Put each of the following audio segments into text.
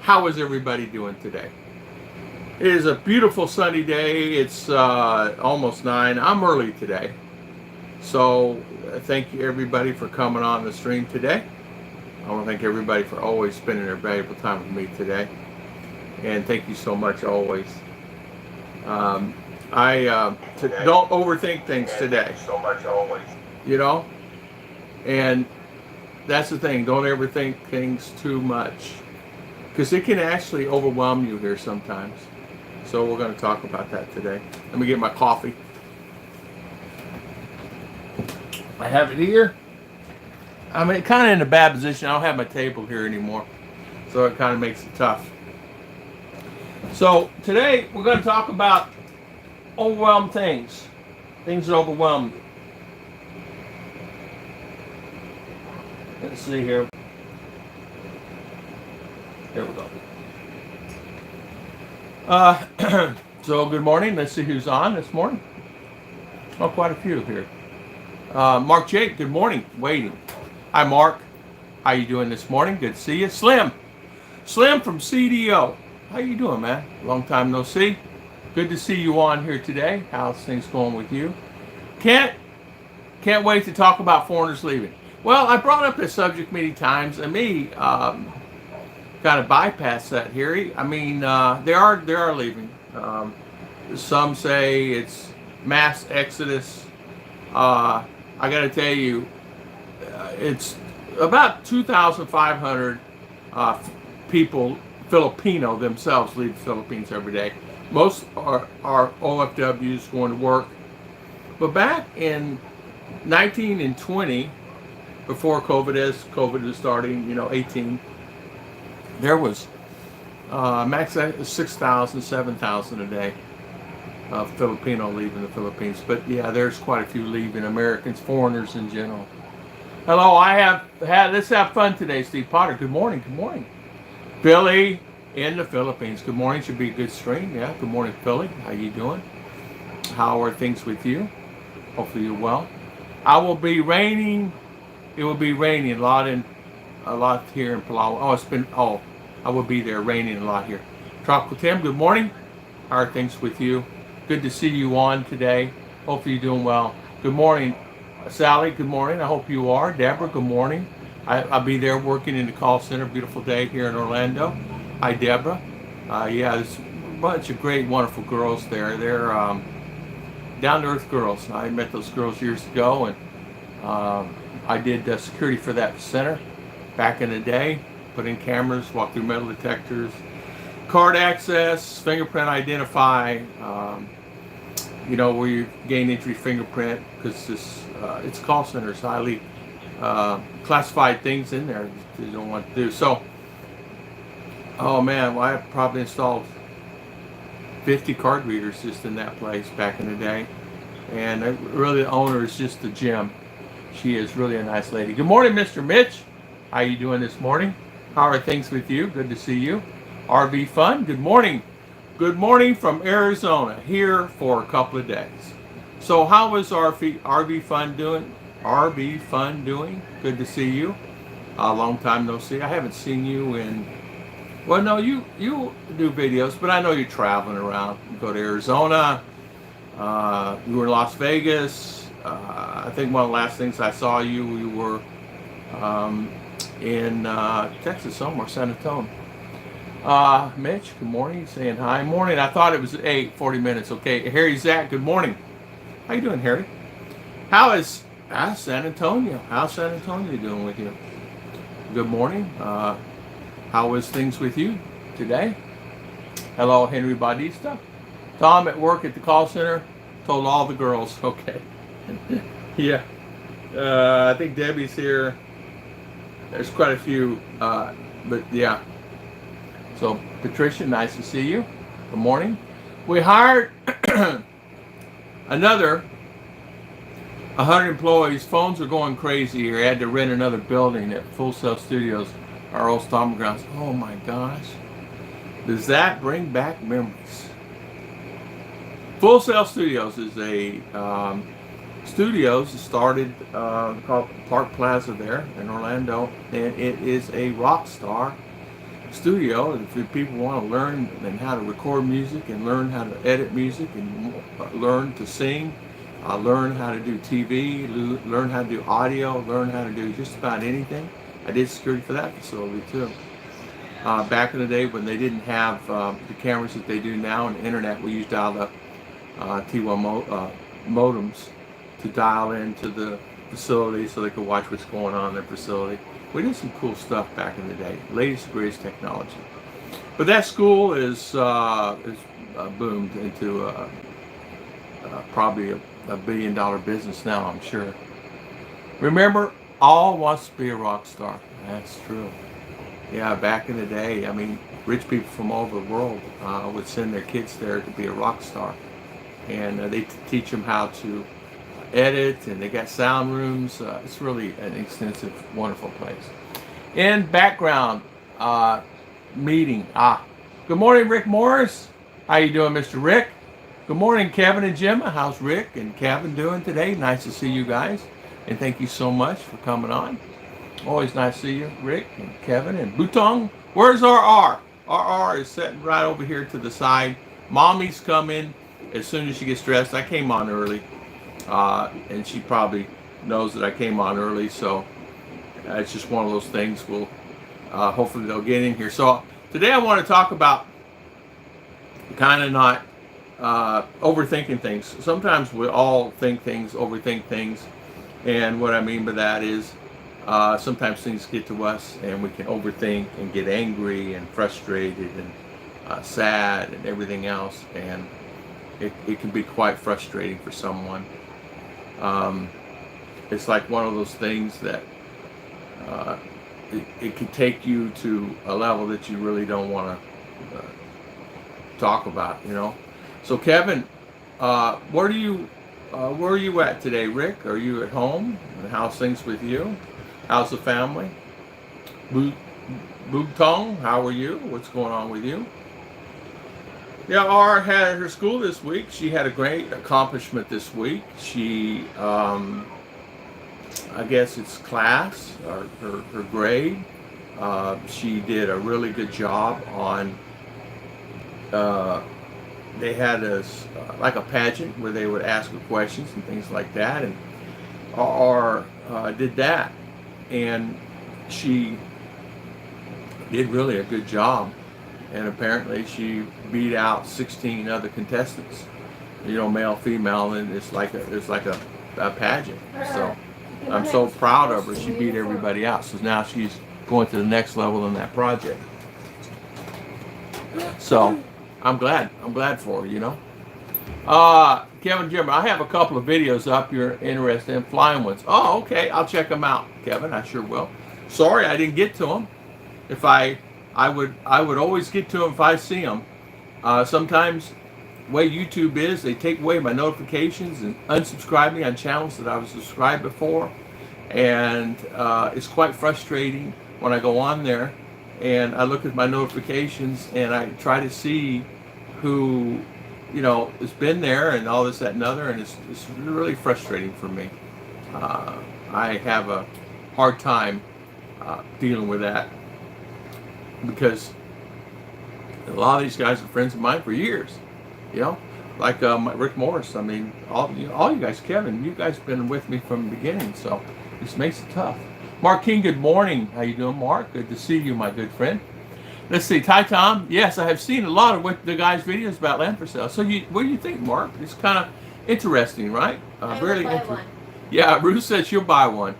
How is everybody doing today? It is a beautiful sunny day. It's almost 9. I'm early today. So thank you everybody for coming on the stream today. I want to thank everybody for always spending their valuable time with me today. And thank you so much always. Don't overthink things today. So much always. You know? And that's the thing. Don't ever think things too much. Because it can actually overwhelm you here sometimes. So we're going to talk about that today. Let me get my coffee. I have it here. I'm kind of in a bad position. I don't have my table here anymore. So it kind of makes it tough. So today we're going to talk about overwhelmed things. Things that overwhelm you. Let's see here. There we go. So good morning. Let's see who's on this morning. Oh, quite a few here. Mark Jake, good morning. Waiting. Hi, Mark. How you doing this morning? Good to see you. Slim from CDO. How you doing, man? Long time no see. Good to see you on here today. How's things going with you? Can't wait to talk about foreigners leaving. Well, I brought up this subject many times, and kind of bypass that here. I mean, they are leaving. Some say it's mass exodus. I got to tell you, it's about 2,500 people, Filipino themselves, leave the Philippines every day. Most are OFWs going to work. But back in 19 and 20, before COVID is starting, 18. There was max 6,000, 7,000 a day of Filipino leaving the Philippines. But yeah, there's quite a few leaving, Americans, foreigners in general. Hello, let's have fun today, Steve Potter. Good morning, good morning. Billy in the Philippines. Good morning, should be a good stream. Yeah, good morning, Philly. How you doing? How are things with you? Hopefully you're well. It will be raining a lot here in Palau. I will be there raining a lot here. Tropical Tim, good morning. How are things with you? Good to see you on today. Hopefully you're doing well. Good morning, Sally. Good morning. I hope you are. Deborah, good morning. I'll be there working in the call center. Beautiful day here in Orlando. Hi, Deborah. Yeah, there's a bunch of great, wonderful girls there. They're down-to-earth girls. I met those girls years ago, and I did security for that center back in the day. Put in cameras, walk through metal detectors, card access, fingerprint identify, where you gain entry fingerprint, because it's call centers, highly classified things in there that you don't want to do. So, oh man, well, I probably installed 50 card readers just in that place back in the day. And really, the owner is just a gem. She is really a nice lady. Good morning, Mr. Mitch. How you doing this morning? How are things with you? Good to see you. RV Fun, good morning. Good morning from Arizona, here for a couple of days. So how is RV Fun doing? RV Fun doing? Good to see you. A long time no see. I haven't seen you in, well, no, you do videos, but I know you're traveling around. You go to Arizona. You were in Las Vegas. I think one of the last things I saw you were in Texas somewhere, San Antonio. Mitch, good morning. Saying hi. Morning. I thought it was 40 minutes. Okay. Harry Zach, good morning. How you doing, Harry? How is San Antonio? How's San Antonio doing with you? Good morning. How is things with you today? Hello, Henry Bautista. Tom at work at the call center. Told all the girls. Okay. Yeah. I think Debbie's here. There's quite a few, but yeah. So, Patricia, nice to see you. Good morning. We hired another 100 employees. Phones are going crazy here. I had to rent another building at Full Sail Studios, our old stomping grounds. Oh my gosh. Does that bring back memories? Full Sail Studios is a studios started called Park Plaza there in Orlando, and it is a rock star studio. If people want to learn and how to record music and learn how to edit music and learn to sing, learn how to do TV, learn how to do audio, learn how to do just about anything. I did security for that facility too. Back in the day when they didn't have the cameras that they do now and the internet, we used dial-up T1 modems to dial into the facility so they could watch what's going on in their facility. We did some cool stuff back in the day, latest and greatest technology. But that school is boomed into probably a $1 billion business now, I'm sure. Remember, all wants to be a rock star. That's true. Yeah, back in the day, I mean, rich people from all over the world would send their kids there to be a rock star. And they teach them how to edit, and they got sound rooms. It's really an extensive, wonderful place. In background, meeting. Good morning, Rick Morris. How you doing, Mr. Rick? Good morning, Kevin and Gemma. How's Rick and Kevin doing today? Nice to see you guys, and thank you so much for coming on. Always nice to see you, Rick and Kevin and Butong. Where's RR? RR is sitting right over here to the side. Mommy's coming as soon as she gets dressed. I came on early, and she probably knows that I came on early, so it's just one of those things. We'll hopefully they'll get in here. So today I want to talk about kind of not overthinking things. Sometimes we all think things, overthink things, and what I mean by that is sometimes things get to us and we can overthink and get angry and frustrated and sad and everything else, and it can be quite frustrating for someone. It's like one of those things that it can take you to a level that you really don't want to talk about, you know. So Kevin, where are you at today, Rick? Are you at home? And how's things with you? How's the family? Bugtong, how are you? What's going on with you? Yeah, R had her school this week. She had a great accomplishment this week. She, I guess it's class, or her grade. She did a really good job on, they had like a pageant where they would ask her questions and things like that, and R did that. And she did really a good job, and apparently she beat out 16 other contestants, you know, male, female, and it's like a pageant. So I'm so proud of her. She beat everybody out. So now she's going to the next level in that project. So I'm glad for her, you know. Kevin, Jim, I have a couple of videos up you're interested in, flying ones. Oh, okay, I'll check them out, Kevin. I sure will. Sorry I didn't get to them. If I would always get to them if I see them. Sometimes the way YouTube is, they take away my notifications and unsubscribe me on channels that I was subscribed before, and it's quite frustrating when I go on there and I look at my notifications and I try to see who, you know, has been there and all this, that, and other, and it's really frustrating for me. I have a hard time dealing with that because a lot of these guys are friends of mine for years, you know, like Rick Morris. I mean, all you guys, Kevin, you guys have been with me from the beginning, so this makes it tough. Mark King, good morning. How you doing, Mark? Good to see you, my good friend. Let's see, Ty Tom. Yes, I have seen a lot of what the guys' videos about land for sale. So what do you think, Mark? It's kind of interesting, right? Really interesting. Yeah, Ruth said she'll buy one.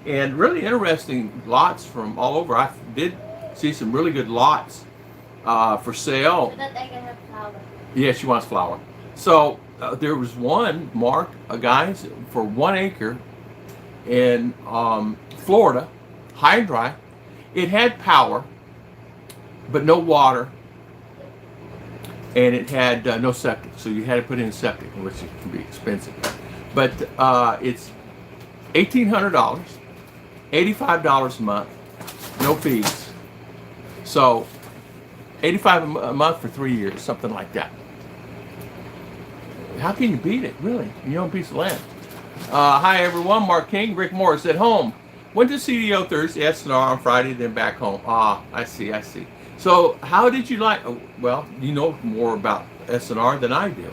And really interesting lots from all over. I did see some really good lots for sale. So that they can have flower. Yeah, she wants flower. So there was one, Mark, guys, for 1 acre in Florida, high and dry. It had power, but no water, and it had no septic. So you had to put in septic, which can be expensive. But it's $1,800, $85 a month, no fees. So $85 a month for 3 years, something like that. How can you beat it, really? You own a piece of land. Hi everyone, Mark King, Rick Morris at home. Went to CDO Thursday, SNR on Friday, then back home. Ah, I see, I see. So how did you like, oh, well, you know more about SNR than I do.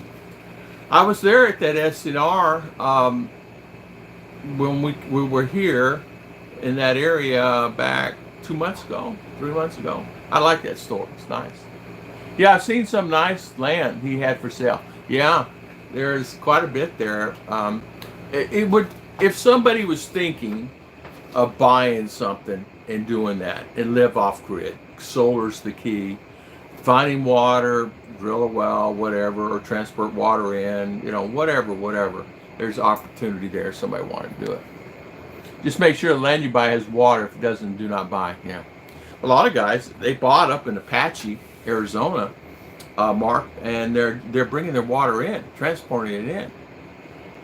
I was there at that SNR when we were here in that area back 2 months ago, 3 months ago. I like that store. It's nice. Yeah, I've seen some nice land he had for sale. Yeah, there's quite a bit there. It would, if somebody was thinking of buying something and doing that and live off grid, solar's the key. Finding water, drill a well, whatever, or transport water in, whatever. There's opportunity there. If somebody wanted to do it. Just make sure the land you buy has water. If it doesn't, do not buy. Yeah. A lot of guys, they bought up in Apache, Arizona, Mark, and they're bringing their water in, transporting it in.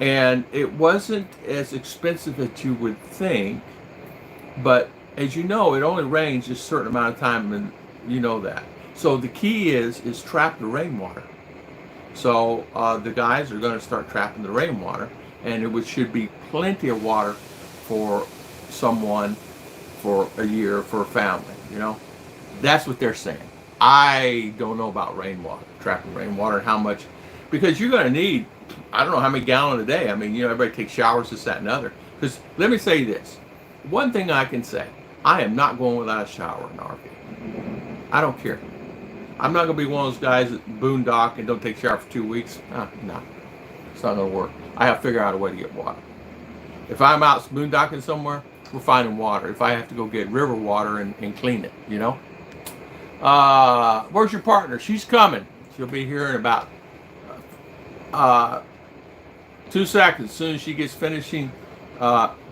And it wasn't as expensive as you would think, but as you know, it only rains just a certain amount of time, and you know that. So the key is trap the rainwater. So the guys are going to start trapping the rainwater, and should be plenty of water for someone for a year, for a family. That's what they're saying. I don't know about rainwater, trapping rainwater, and how much, because you're going to need, I don't know how many gallons a day. I mean, everybody takes showers, this, that, and other. Because let me say this. One thing I can say, I am not going without a shower in RV. I don't care. I'm not going to be one of those guys that boondock and don't take a shower for 2 weeks. No, it's not going to work. I have to figure out a way to get water. If I'm out boondocking somewhere, we're finding water. If I have to go get river water and clean it, Where's your partner? She's coming. She'll be here in about 2 seconds. As soon as she gets finishing,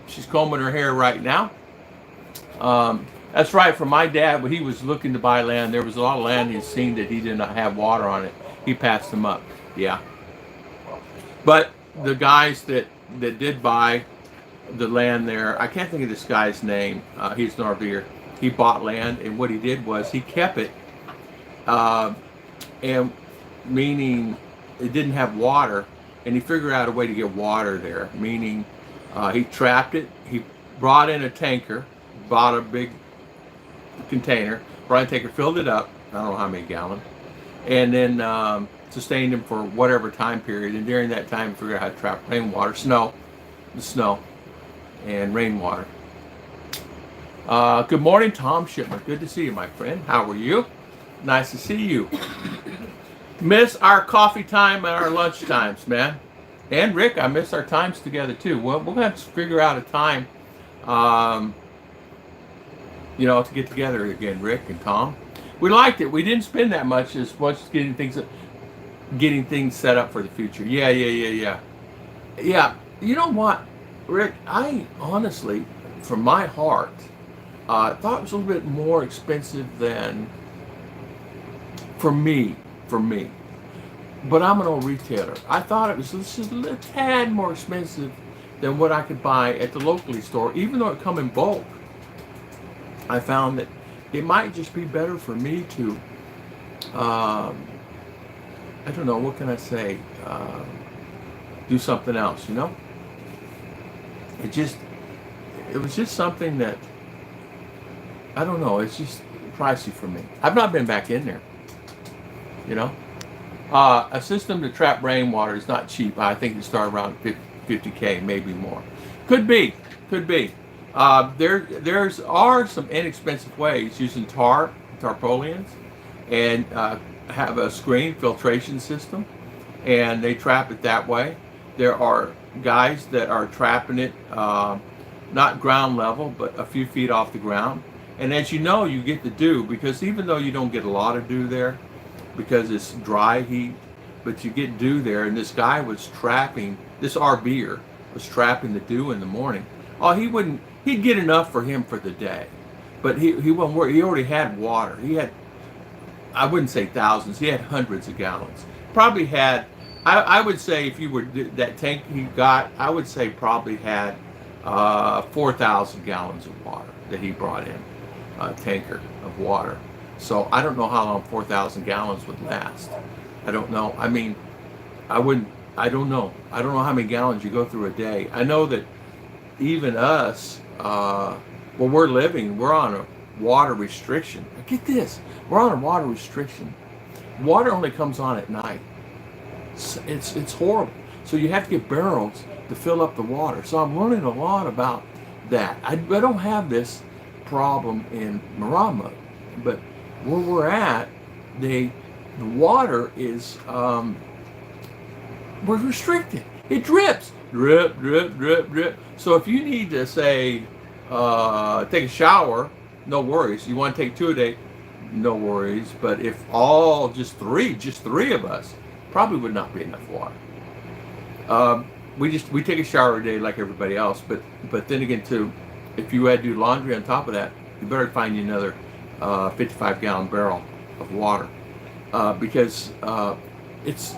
she's combing her hair right now. That's right. For my dad, when he was looking to buy land, there was a lot of land he'd seen that he did not have water on it. He passed them up. Yeah. But the guys that did buy the land there, I can't think of this guy's name. He's an RVer. He bought land, and what he did was he kept it, and meaning it didn't have water, and he figured out a way to get water there. Meaning, he trapped it. He brought in a tanker, bought a big container, brought a tanker, filled it up. I don't know how many gallons, and then sustained him for whatever time period. And during that time, figured out how to trap rainwater, snow, and rainwater. Good morning, Tom Shipman. Good to see you, my friend. How are you? Nice to see you. Miss our coffee time and our lunch times, man. And Rick, I miss our times together too. Well, we're gonna have to figure out a time, to get together again, Rick and Tom. We liked it. We didn't spend that much as getting things set up for the future. Yeah. You know what, Rick? I honestly, from my heart, thought it was a little bit more expensive than for me. But I'm an old retailer. I thought it was just a little tad more expensive than what I could buy at the locally store, even though it come in bulk. I found that it might just be better for me to, I don't know, what can I say, do something else, It was just something that, I don't know, it's just pricey for me. I've not been back in there, A system to trap rainwater is not cheap. I think it started around 50K, maybe more. Could be. There's some inexpensive ways using tarpaulins, and have a screen filtration system, and they trap it that way. There are guys that are trapping it, not ground level, but a few feet off the ground. And as you know, you get the dew, because even though you don't get a lot of dew there, because it's dry heat, but you get dew there. And this guy was trapping, this RVer was trapping the dew in the morning. Oh, he'd get enough for him for the day, but he wouldn't worry. He already had water. He had, I wouldn't say thousands, he had hundreds of gallons. Probably had, I would say, if you were, that tank he got, I would say probably had 4,000 gallons of water that he brought in, a tanker of water. So I don't know how long 4,000 gallons would last. I don't know. I mean, I don't know. I don't know how many gallons you go through a day. I know that even us, where we're living, we're on a water restriction. Now get this, we're on a water restriction. Water only comes on at night. It's horrible. So you have to get barrels to fill up the water. So I'm learning a lot about that. I don't have this problem in Marama, but where we're at, the water is we're restricted. It drips, drip, drip, drip, drip. So if you need to say take a shower, no worries. You want to take 2 a day, no worries. But if just three of us, probably would not be enough water. We take a shower a day like everybody else, but then again too, if you had to do laundry on top of that, you better find you another 55-gallon barrel of water because it's.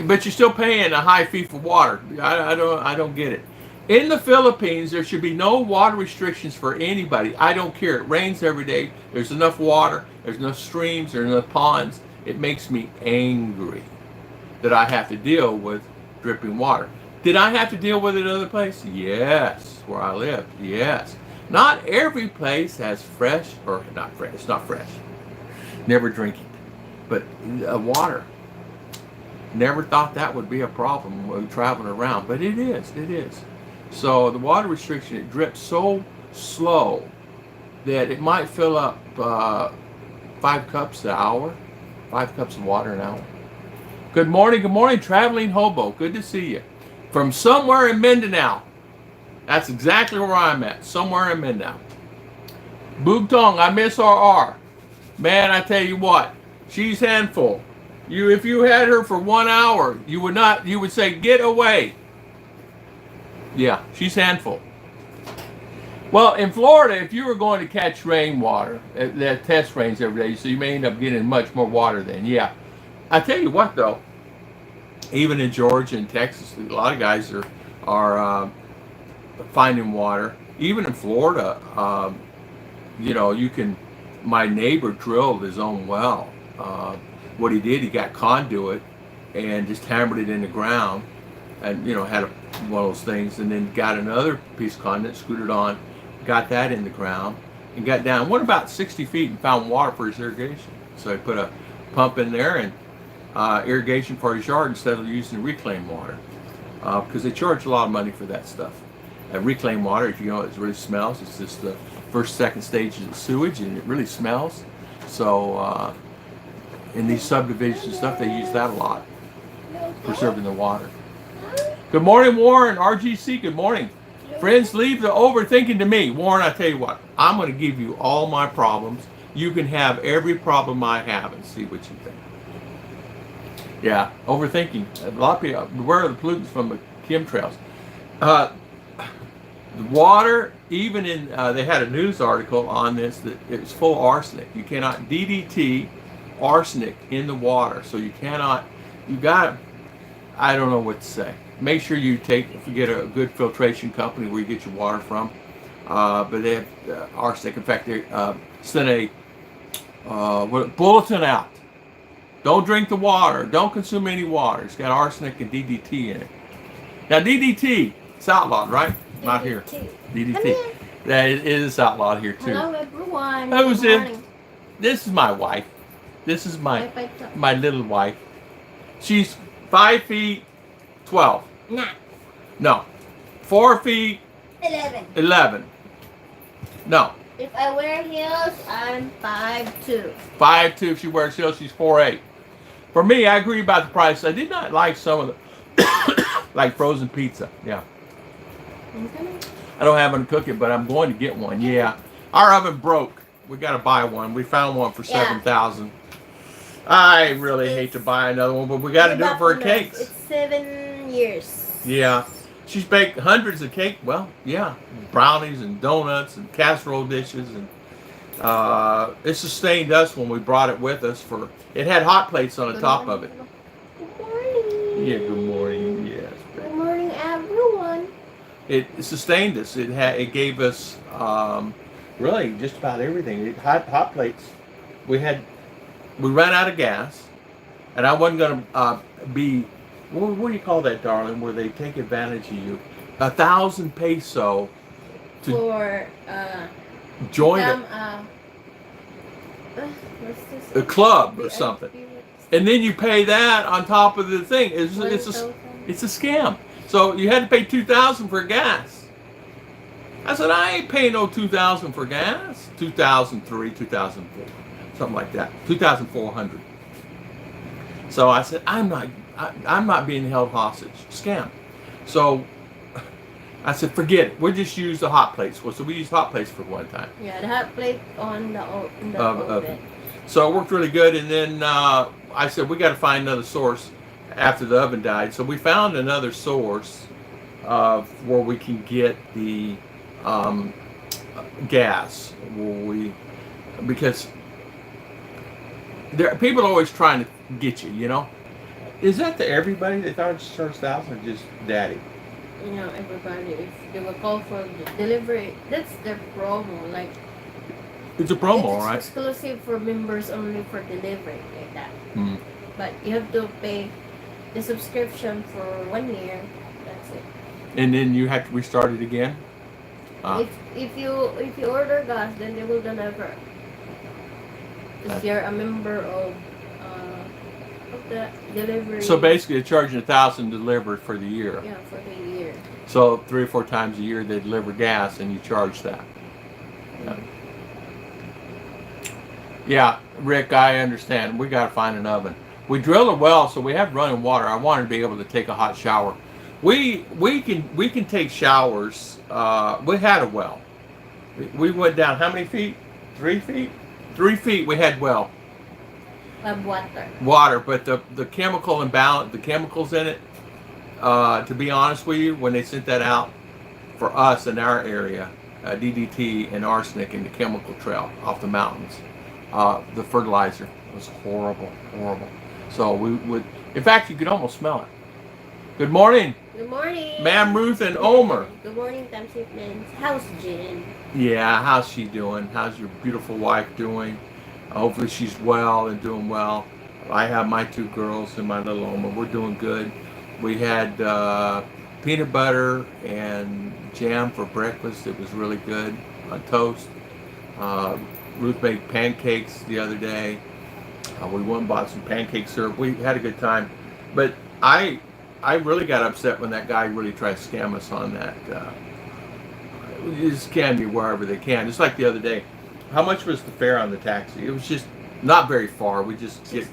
But you're still paying a high fee for water. I don't get it. In the Philippines, there should be no water restrictions for anybody. I don't care. It rains every day. There's enough water. There's enough streams. There's enough ponds. It makes me angry that I have to deal with dripping water. Did I have to deal with it in other places? Yes. Where I live, yes. Not every place has fresh, or not fresh. It's not fresh. Never drink it. But water. Never thought that would be a problem when traveling around, but it is. It is. So the water restriction, it drips so slow that it might fill up 5 cups an hour, 5 cups of water an hour. Good morning, traveling hobo. Good to see you. From somewhere in Mindinao. That's exactly where I'm at, somewhere in Mindinao. Bugtong, I miss RR. Man, I tell you what, she's handful. If you had her for 1 hour, you would say, get away. Yeah, she's handful. Well, in Florida, if you were going to catch rainwater, that test rains every day, so you may end up getting much more water then. Yeah. I tell you what, though, even in Georgia and Texas, a lot of guys are finding water. Even in Florida, you can. My neighbor drilled his own well. What he did, he got conduit and just hammered it in the ground, and had one of those things, and then got another piece of conduit, screwed it on, got that in the ground, and got down, went about 60 feet and found water for his irrigation. So he put a pump in there and irrigation for his yard instead of using reclaimed water, because they charge a lot of money for that stuff. Reclaimed water, if you know, it really smells. It's just the first, second stage of sewage, and it really smells. So in these subdivisions and stuff, they use that a lot, preserving the water. Good morning, Warren. RGC, good morning. Friends, leave the overthinking to me. Warren, I tell you what, I'm going to give you all my problems. You can have every problem I have and see what you think. Yeah, overthinking. A lot of people, beware of the pollutants from the chemtrails. The water, even in, they had a news article on this, that it was full of arsenic. You cannot DDT arsenic in the water, so you got, I don't know what to say. Make sure you get a good filtration company where you get your water from, but they have arsenic. In fact, they sent a bulletin out. Don't drink the water. Don't consume any water. It's got arsenic and DDT in it. Now DDT, it's outlawed, right? Not here. DDT. That it is outlawed here too. Hello everyone. Who's it? This is my wife. This is my little wife. She's 5 feet 12. Nah. No. 4 feet 11. No. If I wear heels, I'm 5'2". 5'2". If she wears heels, she's 4'8". For me, I agree about the price. I did not like some of the like frozen pizza. Yeah. I don't have one to cook it, but I'm going to get one. Yeah. Our oven broke. We got to buy one. We found one for $7,000. I really hate to buy another one, but we got to do it for her cakes. It's 7 years. Yeah. She's baked hundreds of cake. Well, yeah. Brownies and donuts and casserole dishes. And it sustained us when we brought it with us. It had hot plates on the top of it. Good morning. Yeah, good morning. Yes. Good morning, everyone. It sustained us. It gave us really just about everything. Hot plates. We ran out of gas, and I wasn't going to be. What do you call that, darling? Where they take advantage of you? 1,000 peso for join become a club or something. And then you pay that on top of the thing. It's a scam. So you had to pay $2,000 for gas. I said, I ain't paying no $2,000 for gas. 2003, 2004, something like that. 2,400. So I said, I'm not being held hostage. Scam. So I said, forget it. We'll just use the hot plates. So we used hot plates for one time. Yeah, the hot plate on the oven. So it worked really good. And then I said, we got to find another source after the oven died. So we found another source where we can get the gas. Because people are always trying to get you, you know. Is that to everybody? They thought it was first thousand or just daddy? You know, everybody, if they will call for the delivery, that's their promo. Like, it's a promo, it's right? Exclusive for members only for delivery, like that. Mm. But you have to pay the subscription for 1 year. That's it. And then you have to restart it again. If you order gas, then they will deliver. If you're a member of the delivery. So basically, they're charging $1,000 delivered for the year. Yeah, for the year. So 3 or 4 times a year they deliver gas, and you charge that. Yeah. Yeah, Rick, I understand. We got to find an oven. We drilled a well, so we have running water. I wanted to be able to take a hot shower. We can take showers. We had a well. We went down how many feet? 3 feet. 3 feet. We had well. Water, but the chemical imbalance, the chemicals in it. To be honest with you, when they sent that out for us in our area, DDT and arsenic in the chemical trail off the mountains, the fertilizer was horrible. So we would, in fact, you could almost smell it. Good morning. Good morning. Ma'am Ruth and Omer. Good morning, Time Shipments. How's Jen? Yeah, how's she doing? How's your beautiful wife doing? Hopefully she's well and doing well. I have my 2 girls and my little Omer. We're doing good. We had peanut butter and jam for breakfast. It was really good on toast. Ruth made pancakes the other day. We went and bought some pancake syrup. We had a good time. But I really got upset when that guy really tried to scam us on that. They just scam you wherever they can. Just like the other day. How much was the fare on the taxi? It was just not very far. We just get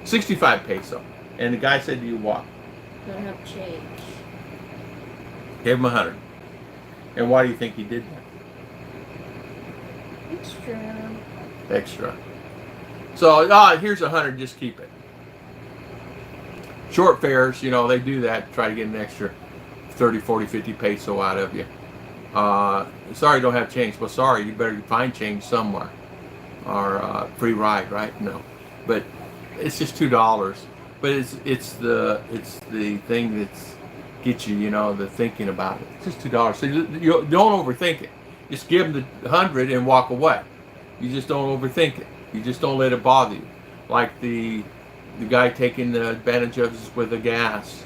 65 peso. And the guy said, do you what? Don't have change. Gave him 100. And why do you think he did that? Extra. So, here's 100, just keep it. Short fares, you know, they do that, try to get an extra 30, 40, 50 peso out of you. Sorry, don't have change. Well, sorry, you better find change somewhere. Or free ride, right? No. But it's just $2. But it's the thing that's gets you, you know, the thinking about it. It's just $2. So you don't overthink it. Just give them the 100 and walk away. You just don't overthink it. You just don't let it bother you. Like the guy taking advantage of us with a gas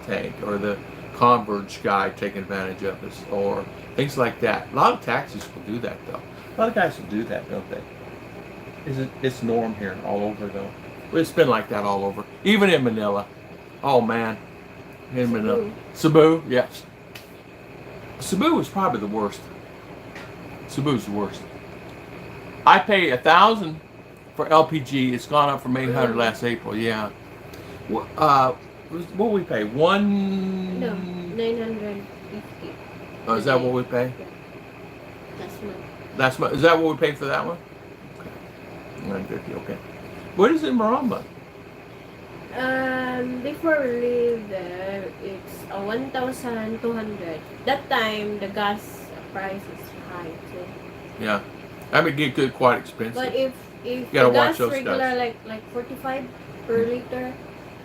tank, or the Converge guy taking advantage of us, or things like that. A lot of taxis will do that, though. A lot of guys will do that, don't they? It's norm here all over, though. It's been like that all over, even in Manila. Oh man, in Manila, Cebu, yes. Cebu is probably the worst. Cebu's the worst. I pay 1,000 for LPG. It's gone up from 800 last April. Yeah. What we pay? No, 950. Oh, is that what we pay? Yeah. That's month. Is that what we pay for that one? Okay. 950. Okay. What is in Maramba? Before we leave there, it's 1,200. That time the gas price is high too. Yeah. That would get quite expensive. But if you gotta the watch gas those regular guys. like 45 per liter,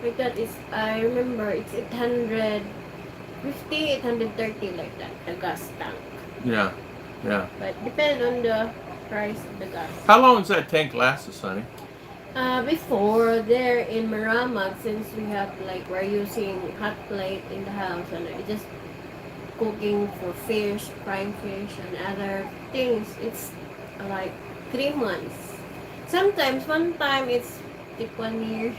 like that is, I remember it's 850, 830 like that, the gas tank. Yeah. Yeah. But depend on the price of the gas. How long does that tank last us, honey? Before there in Maramag, since we have we're using hot plate in the house, and it just cooking for fish, frying fish, and other things, it's like 3 months. Sometimes one time it's like 1 year.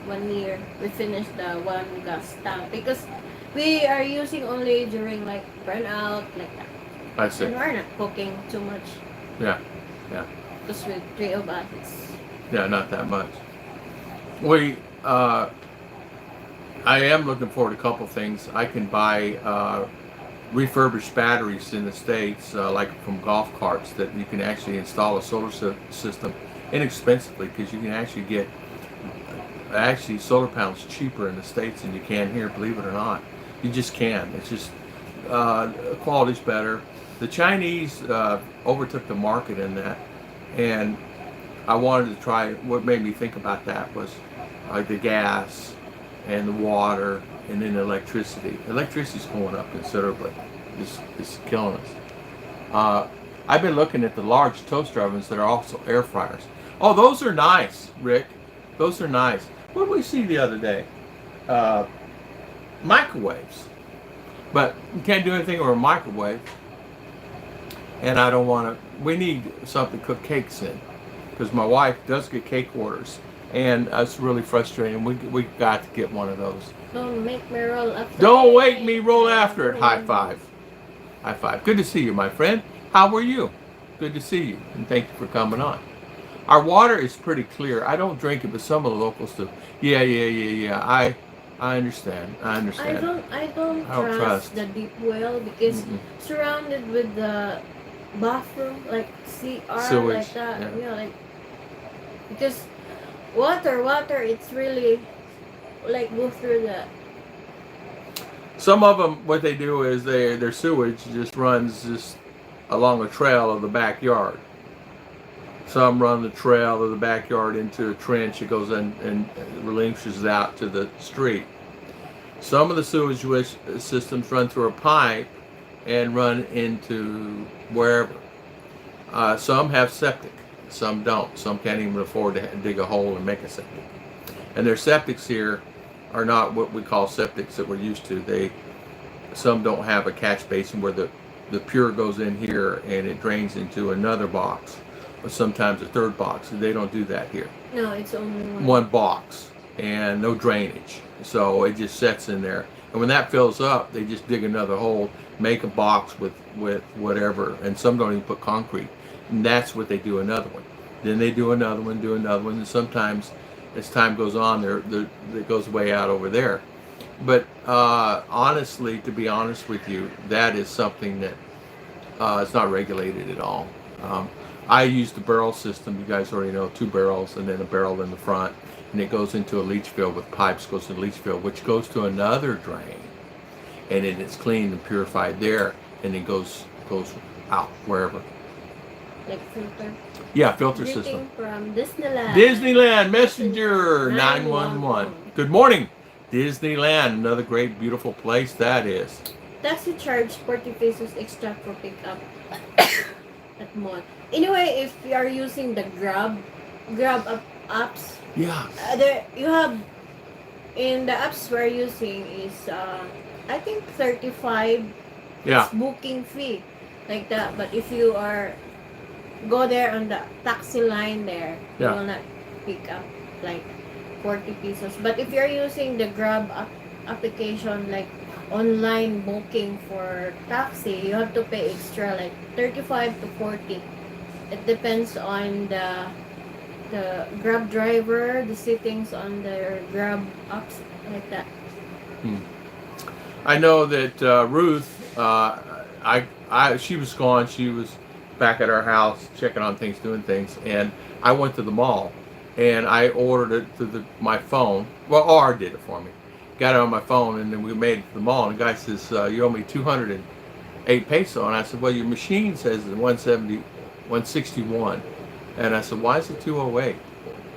1 year we finish the one gas tank because we are using only during like burnout like that. I see. And we're not cooking too much Yeah, yeah, because with 3 of us, it's yeah. Not that much. We, I am looking forward to a couple things. I can buy refurbished batteries in the States, like from golf carts, that you can actually install a solar system inexpensively, because you can actually get solar panels cheaper in the States than you can here, believe it or not. You just can. It's just quality's better. The Chinese overtook the market in that, and I wanted to try. What made me think about that was the gas and the water, and then electricity. Electricity's going up considerably. It's killing us. I've been looking at the large toaster ovens that are also air fryers. Oh, those are nice, Rick. Those are nice. What did we see the other day? Microwaves. But you can't do anything over a microwave. And I don't want to. We need something to cook cakes in, because my wife does get cake orders, and it's really frustrating. We got to get one of those. don't make me roll after Don't it. wake me, roll after it. High five. High five. Good to see you, my friend. How are you? Good to see you, and thank you for coming on. Our water is pretty clear. I don't drink it, but some of the locals do. Yeah. I understand. I don't trust the deep well because surrounded with the bathroom like CR Sewage, like that. yeah. You know, like because water it's really like go through the Some of them, what they do is their sewage just runs just along a trail of the backyard. Some run the trail of the backyard into a trench. It goes in and relinquishes out to the street. Some of the sewage systems run through a pipe and run into wherever. Some have septic. Some don't. Some can't even afford to dig a hole and make a septic. And their septics here are not what we call septics that we're used to. Some don't have a catch basin where the pure goes in here and it drains into another box, or sometimes a third box. They don't do that here. no, it's only One box and no drainage, so it just sets in there. And when that fills up, they just dig another hole, make a box with whatever. And some don't even put concrete. And that's what they do another one. Then they do another one, and sometimes as time goes on, it goes way out over there. But honestly, to be honest with you, that is something that is not regulated at all. I use the barrel system. You guys already know, 2 barrels and then a barrel in the front, and it goes into a leach field with pipes, goes to the leach field, which goes to another drain, and then it's cleaned and purified there, and it goes out wherever. like filter. Yeah, filter Greeting system. from Disneyland. Disneyland Messenger 911. 911. Good morning, Disneyland. Another great, beautiful place that is. Taxi charge 40 pesos extra for pickup at mall. Anyway, if you are using the Grab apps, Yeah. there you have in the apps we're using is I think 35 Yeah. is booking fee like that. But if you are go there on the taxi line there, you Yeah. will not pick up like 40 pesos. But if you're using the Grab application like online booking for taxi, you have to pay extra like 35 to 40. It depends on the Grab driver, the settings on the Grab apps like that. I know that Ruth, she was gone. She was back at our house checking on things, doing things, and I went to the mall and I ordered it through my phone. Well, R did it for me. Got it on my phone, and then we made it to the mall. And the guy says, "You owe me 208 peso." And I said, "Well, your machine says 161." And I said, "Why is it 208?"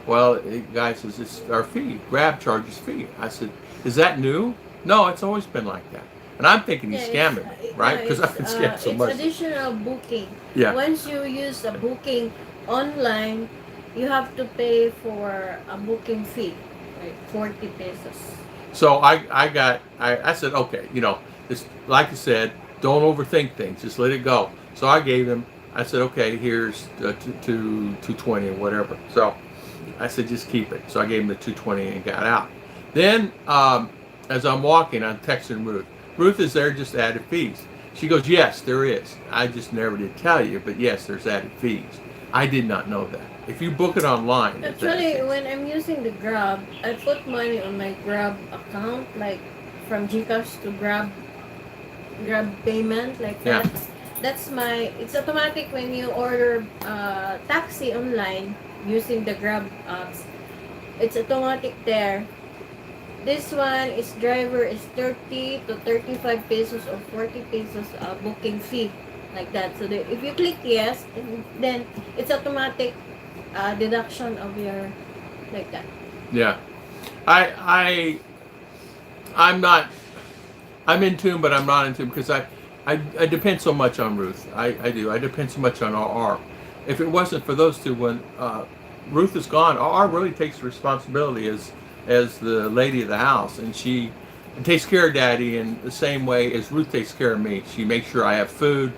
Well, the guy says, "It's our fee. Grab charges fee." I said, "Is that new?" "No, it's always been like that." And I'm thinking he's scamming me, right? Because I've been scammed so much. It's additional booking. Yeah. Once you use a booking online, you have to pay for a booking fee, like 40 pesos. So I said, okay, it's like I said, don't overthink things. Just let it go. So I gave him. I said, okay, here's 220 or whatever. So I said, just keep it. So I gave him the 220 and got out. Then as I'm walking, I'm texting Ruth. Ruth, is there just added fees? She goes, yes, there is. I just never did tell you, but yes, there's added fees. I did not know that. If you book it online, it's added Actually, fees. when I'm using the Grab, I put money on my Grab account, like from GCash to Grab payment, like Yeah. that. That's my. It's automatic when you order taxi online using the Grab apps. It's automatic there. This one is driver is 30 to 35 pesos or 40 pesos booking fee, like that. So if you click yes, then it's automatic deduction of your, like that. Yeah. I I'm not. I'm in tune, but I'm not in tune because I depend so much on Ruth. I do. I depend so much on RR. If it wasn't for those two, when Ruth is gone, RR really takes responsibility as the lady of the house, and she takes care of Daddy in the same way as Ruth takes care of me. She makes sure I have food.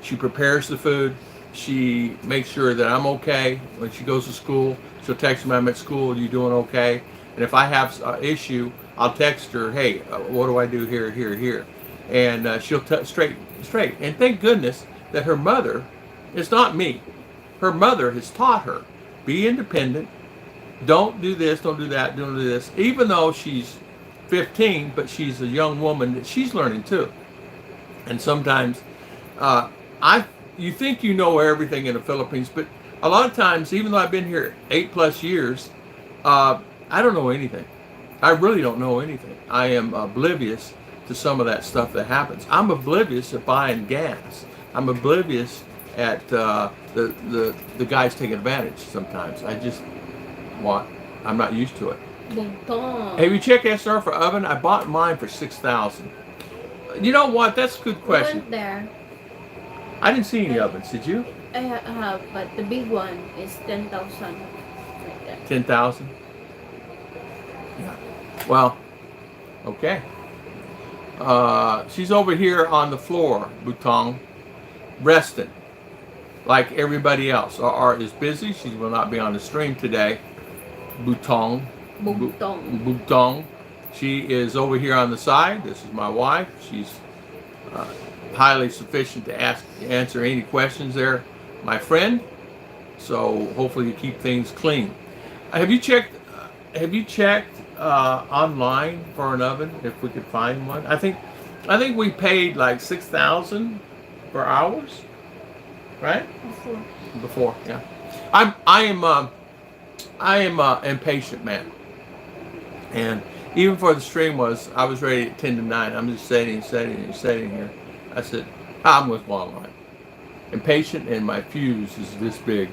She prepares the food. She makes sure that I'm okay when she goes to school. She'll text me, I'm at school. You doing okay? And if I have an issue, I'll text her, hey, what do I do here, here, here? And she'll straight. And thank goodness that her mother is not me. Her mother has taught her, be independent. Don't do this, don't do that, don't do this. Even though she's 15, but she's a young woman that she's learning too. And sometimes you think you know everything in the Philippines, but a lot of times, even though I've been here 8+ years, I don't know anything. I really don't know anything. I am oblivious to some of that stuff that happens. I'm oblivious at buying gas. I'm oblivious at the guys taking advantage sometimes. I'm not used to it. Bugtong. Have you checked SR for oven? I bought mine for $6,000. You know what? That's a good We question. went there. I didn't see any ovens. Did you? I have, but the big one is 10,000. Like that. 10,000. Yeah. Well, okay. She's over here on the floor, Butong, resting, like everybody else. RR is busy. She will not be on the stream today. Butong. Bugtong. Butong. She is over here on the side. This is my wife. She's highly sufficient to answer any questions there, my friend. So hopefully you keep things clean. Have you checked online for an oven if we could find one? I think we paid like 6,000 for ours, right? Before, yeah. I am impatient man, and even for the stream I was ready at 10 to 9. I'm just setting here. I said, I'm with long line. Impatient, and my fuse is this big.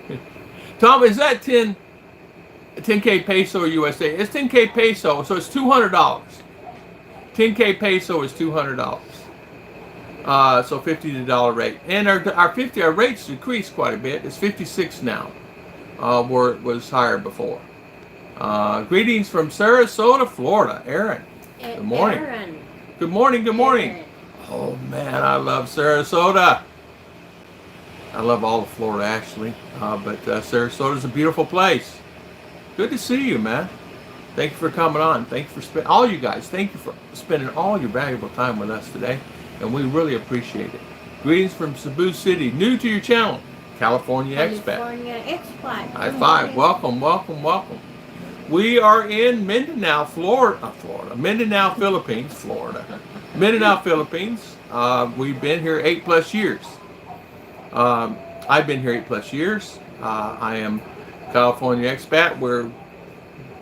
Tom, is that 10K peso or USA? It's 10K peso, so it's $200. 10K peso is $200. So $50 rate. And our rates decreased quite a bit. It's 56 now, where it was higher before. Greetings from Sarasota, Florida. Aaron. Good morning. Aaron. Good morning. Good morning. Aaron. Oh man, I love Sarasota. I love all of Florida actually, but Sarasota is a beautiful place. Good to see you, man. Thank you for coming on. Thank you for all you guys. Thank you for spending all your valuable time with us today, and we really appreciate it. Greetings from Cebu City, new to your channel, California Expat. California Expat. High five. Welcome, welcome, welcome. We are in Mindinao, Mindinao, Philippines, Florida. Mindinao, Philippines. We've been here 8+ years. I've been here 8+ years. I am California expat. We're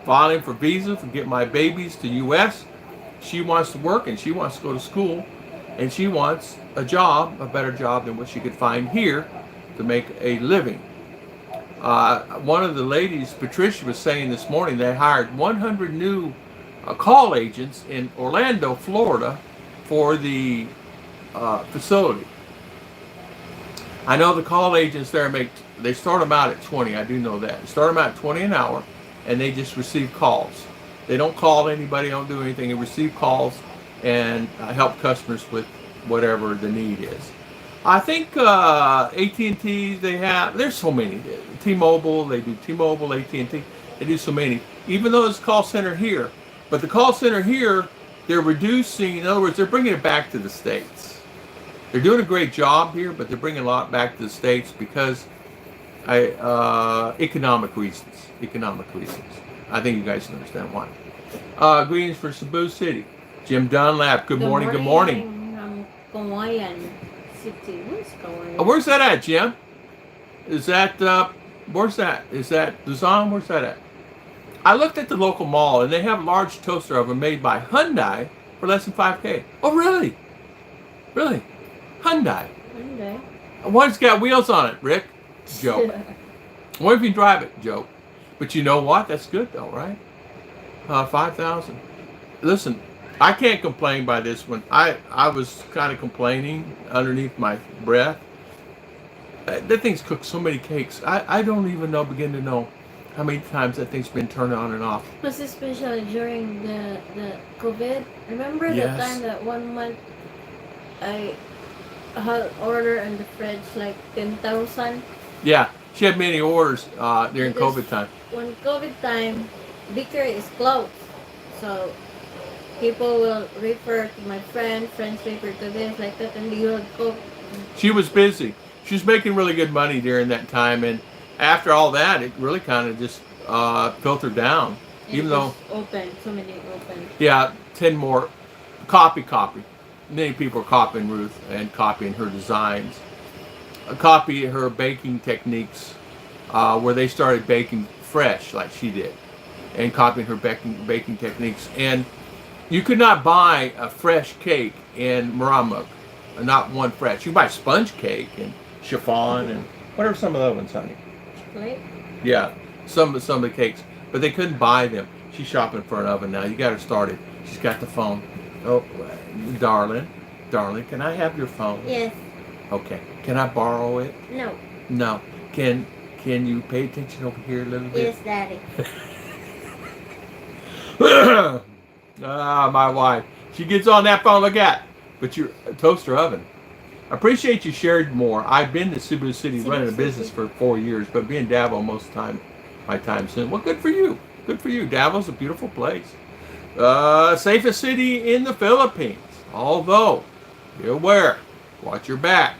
filing for visa to get my babies to U.S. She wants to work and she wants to go to school, and she wants a job, a better job than what she could find here to make a living. One of the ladies, Patricia, was saying this morning they hired 100 new call agents in Orlando, Florida for the facility. I know the call agents there they start them out at 20. I do know that. They start them out at 20 an hour, and they just receive calls. They don't call anybody, don't do anything. They receive calls and help customers with whatever the need is. I think AT&T, there's so many. T-Mobile, they do T-Mobile, AT&T, they do so many. Even though it's a call center here, but the call center here, they're reducing, in other words, they're bringing it back to the States. They're doing a great job here, but they're bringing a lot back to the States because economic reasons. Economic reasons. I think you guys understand why. Greetings for Cebu City. Jim Dunlap, good morning, good morning. Kawayan City. Where's Kawayan? Where's that at, Jim? Is that, where's that? Is that Luzon? Where's that at? I looked at the local mall, and they have a large toaster oven made by Hyundai for less than $5K. Oh, really? Really? Hyundai. Hyundai. One's got wheels on it, Rick. Joke. What if you drive it? Joke. But you know what? That's good, though, right? 5,000. Listen, I can't complain by this one. I was kind of complaining underneath my breath. That thing's cooked so many cakes. I don't even begin to know how many times that thing's been turned on and off. Plus, especially during the COVID. Remember the time that 1 month I had order in the fridge like 10,000? Yeah, she had many orders during Because COVID time. when COVID time, bakery is closed. So people will refer to my friends refer to this, like that, and you will cook. She was busy. She was making really good money during that time, and after all that, it really kind of just filtered down. And even though open, so many open. Yeah, 10 more. Copy. Many people are copying Ruth and copying her designs. Copy her baking techniques, where they started baking fresh like she did, and copying her baking techniques. And you could not buy a fresh cake in Maramuk, not one fresh. You can buy sponge cake and chiffon and whatever some of the other ones, honey. Chocolate? Yeah, some of the cakes, but they couldn't buy them. She's shopping for an oven now. You got her started. She's got the phone. Oh, darling, can I have your phone? Yes. Okay. Can I borrow it? No. No. Can you pay attention over here a little bit? Yes, Daddy. My wife. She gets on that phone. Look at. But your toaster oven. I appreciate you shared more. I've been to Cebu City running a business for 4 years, but being Davao most of the time, my time since. Well, good for you. Good for you. Davo's a beautiful place. Safest city in the Philippines. Although, be aware. Watch your back.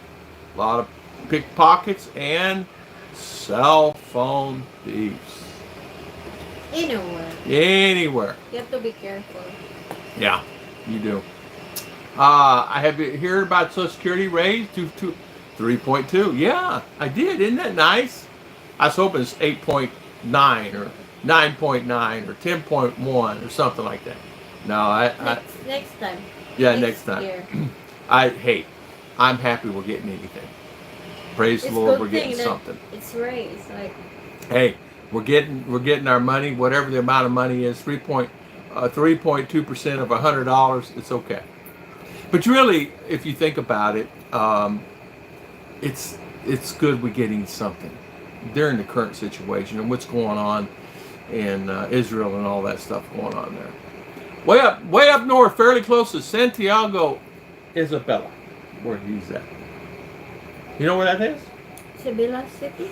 A lot of pickpockets and cell phone thieves. Anywhere. You have to be careful. Yeah, you do. I have you heard about Social Security raised to 3.2. Yeah, I did. Isn't that nice? I was hoping it's 8.9 or 9.9 or 10.1 or something like that. No, next time. Yeah, next time. Year. I'm happy we're getting anything. Praise the Lord, we're getting something. It's raised. Like, hey, we're getting our money, whatever the amount of money is, 3.2% of $100. It's okay. But really, if you think about it, it's good we're getting something during the current situation and what's going on in Israel and all that stuff going on there. Way up north, fairly close to Santiago, Isabela, where he's at. You know where that is? Isabela City?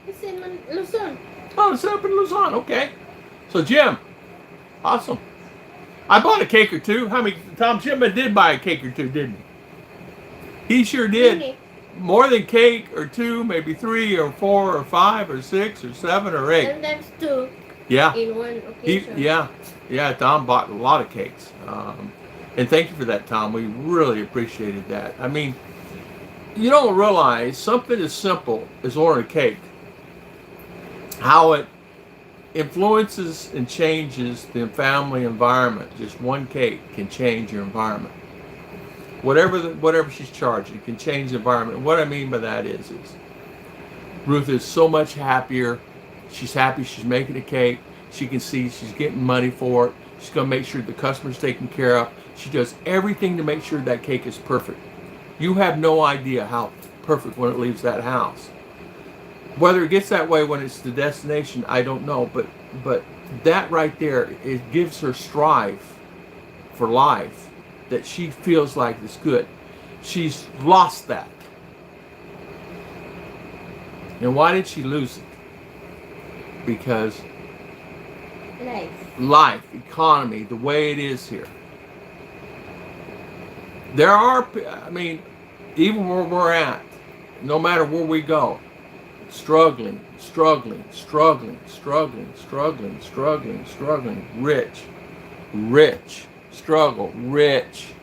It's in Luzon. Oh, it's up in Luzon. Okay. So, Jim, awesome. I bought a cake or two. How many? Tom Shipman did buy a cake or two, didn't he? He sure did. Really? More than cake or two, maybe 3 or 4 or 5 or 6 or 7 or 8. Sometimes 2. Yeah. In one occasion. Yeah. Tom bought a lot of cakes, and thank you for that, Tom. We really appreciated that. I mean, you don't realize something as simple as ordering a cake, how it influences and changes the family environment. Just one cake can change your environment. Whatever she's charging can change the environment. And what I mean by that is Ruth is so much happier. She's happy she's making a cake. She can see she's getting money for it. She's going to make sure the customer's taken care of. She does everything to make sure that cake is perfect. You have no idea how perfect when it leaves that house. Whether it gets that way when it's the destination, I don't know. But that right there, it gives her strive for life that she feels like is good. She's lost that. And why did she lose it? Because life, economy, the way it is here. There are, I mean, even where we're at, no matter where we go, struggling, rich, struggle, rich.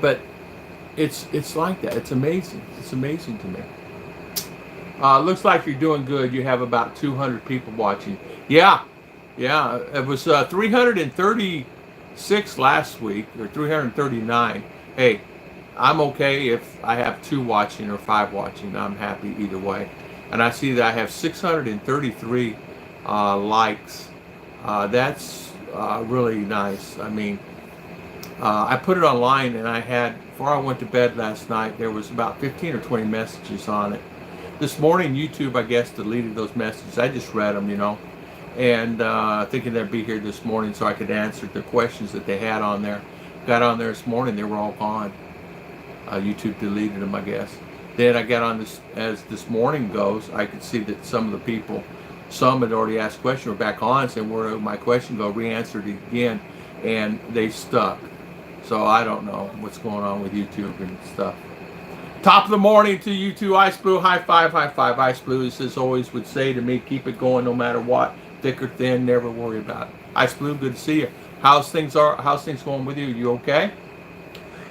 But it's like that. It's amazing. It's amazing to me. Looks like you're doing good. You have about 200 people watching. Yeah. It was 336 last week, or 339. Hey, I'm okay if I have 2 watching or 5 watching. I'm happy either way. And I see that I have 633 likes. That's really nice. I mean, I put it online, and I had, before I went to bed last night, there was about 15 or 20 messages on it. This morning, YouTube, I guess, deleted those messages. I just read them, and thinking they'd be here this morning so I could answer the questions that they had on there. Got on there this morning, they were all gone. YouTube deleted them, I guess. Then I got on this, as this morning goes, I could see that some of the people, some had already asked questions, were back on, saying, where did my question go? Re-answered it again, and they stuck. So I don't know what's going on with YouTube and stuff. Top of the morning to you two, Ice Blue. High five. Ice Blue, as always, would say to me, keep it going no matter what, thick or thin, never worry about it. Ice Blue, good to see you. How's things going with you? You okay?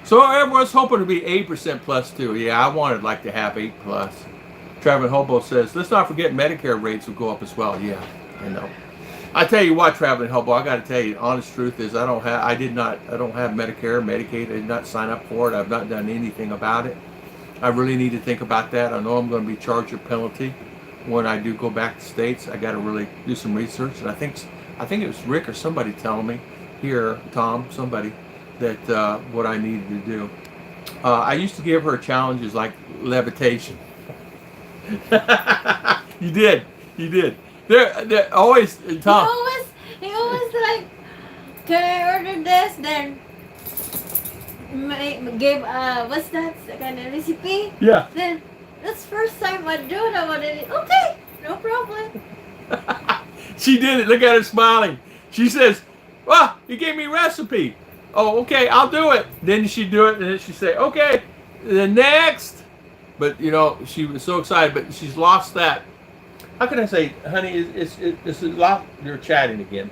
So everyone's hoping to be 8% plus too. Yeah, I wanted like to have 8 plus. Traveling Hobo says, let's not forget Medicare rates will go up as well. Yeah, I know. I tell you what, Traveling Hobo, I got to tell you, honest truth is I don't have Medicare, Medicaid. I did not sign up for it. I've not done anything about it. I really need to think about that. I know I'm going to be charged a penalty when I do go back to States. I got to really do some research. And I think it was Rick or somebody telling me here, Tom, somebody, that what I needed to do. I used to give her challenges like levitation. You did. They're always, Tom. He always like, can I order this? Then give what's that kind of recipe? Yeah. Then that's first time I do it. I wanted okay, no problem. She did it. Look at her smiling. She says, well, you gave me a recipe. Oh, okay, I'll do it. Then she'd do it, and then she'd say, okay, the next. But, she was so excited, but she's lost that. How can I say, honey, it's a lot, you're chatting again.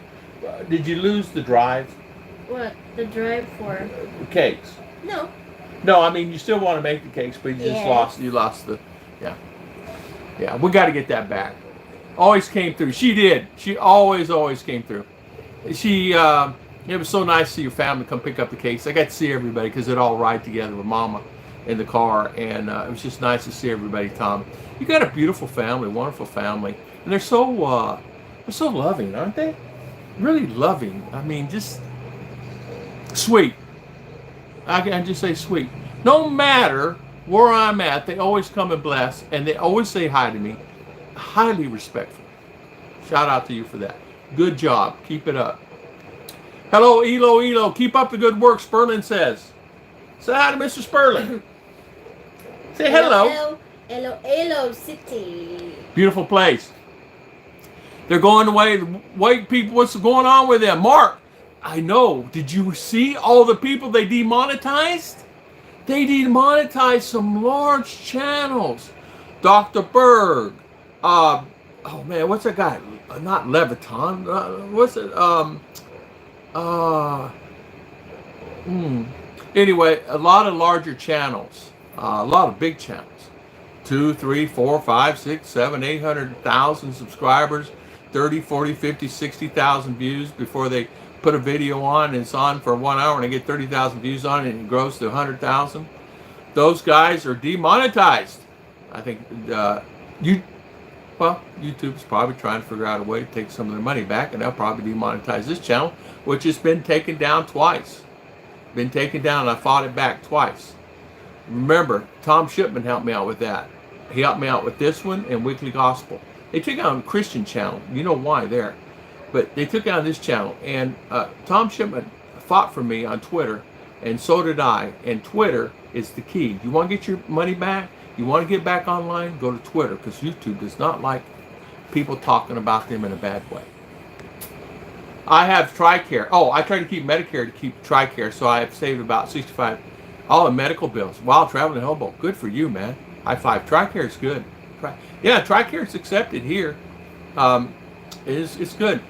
Did you lose the drive? What? The drive for? Cakes. No. No, I mean, you still want to make the cakes, but you just lost the, yeah, we got to get that back. Always came through. She did. She always came through. It was so nice to see your family come pick up the cakes. I got to see everybody because it all ride together with Mama in the car, and it was just nice to see everybody, Tom. You got a beautiful family, wonderful family, and they're so loving, aren't they? Really loving. I mean, just sweet. I can just say sweet. No matter where I'm at, they always come and bless, and they always say hi to me. Highly respectful. Shout out to you for that. Good job. Keep it up. Hello, Elo. Keep up the good work, Sperlin says. Say hi to Mr. Sperlin. Say hello. Hello, city. Beautiful place. They're going away. White people, what's going on with them? Mark, I know. Did you see all the people they demonetized? They demonetized some large channels. Dr. Berg. Oh man, what's that guy? Not Leviton. What's it? Anyway, a lot of larger channels. A lot of big channels. 2, 3, 4, 5, 6, 7, 800,000 subscribers. 30, 40, 50, 60,000 views before they put a video on, and it's on for 1 hour and they get 30,000 views on it and it grows to 100,000. Those guys are demonetized. I think YouTube's probably trying to figure out a way to take some of their money back, and they'll probably demonetize this channel, which has been taken down twice. Been taken down, and I fought it back twice. Remember, Tom Shipman helped me out with that. He helped me out with this one and Weekly Gospel. They took out a Christian channel. You know why there. But they took out this channel. And Tom Shipman fought for me on Twitter, and so did I. And Twitter is the key. You want to get your money back? You want to get back online? Go to Twitter, because YouTube does not like people talking about them in a bad way. I have TRICARE. Oh, I try to keep Medicare to keep TRICARE, so I have saved about 65. All the medical bills while traveling hobo. Good for you, man. High five. TRICARE is good. Yeah, TRICARE is accepted here. It's good.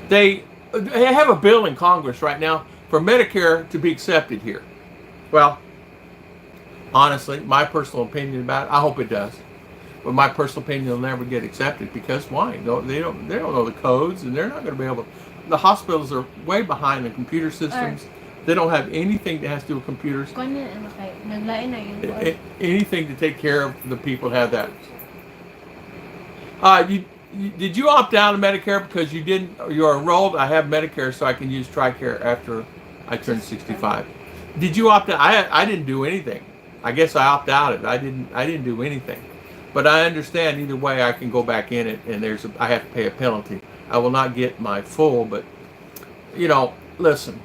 They have a bill in Congress right now for Medicare to be accepted here. Well, honestly, my personal opinion about it, I hope it does. But my personal opinion, will never get accepted, because why? No, they don't know the codes, and they're not going to be able. The hospitals are way behind the computer systems. They don't have anything that has to do with computers. Anything to take care of the people that have that. Did you opt out of Medicare because you didn't? You're enrolled. I have Medicare, so I can use TRICARE after I turn 65. Did you opt out? I didn't do anything. I guess I opted out of it. I didn't do anything. But I understand either way I can go back in it, and I have to pay a penalty. I will not get my full, but listen.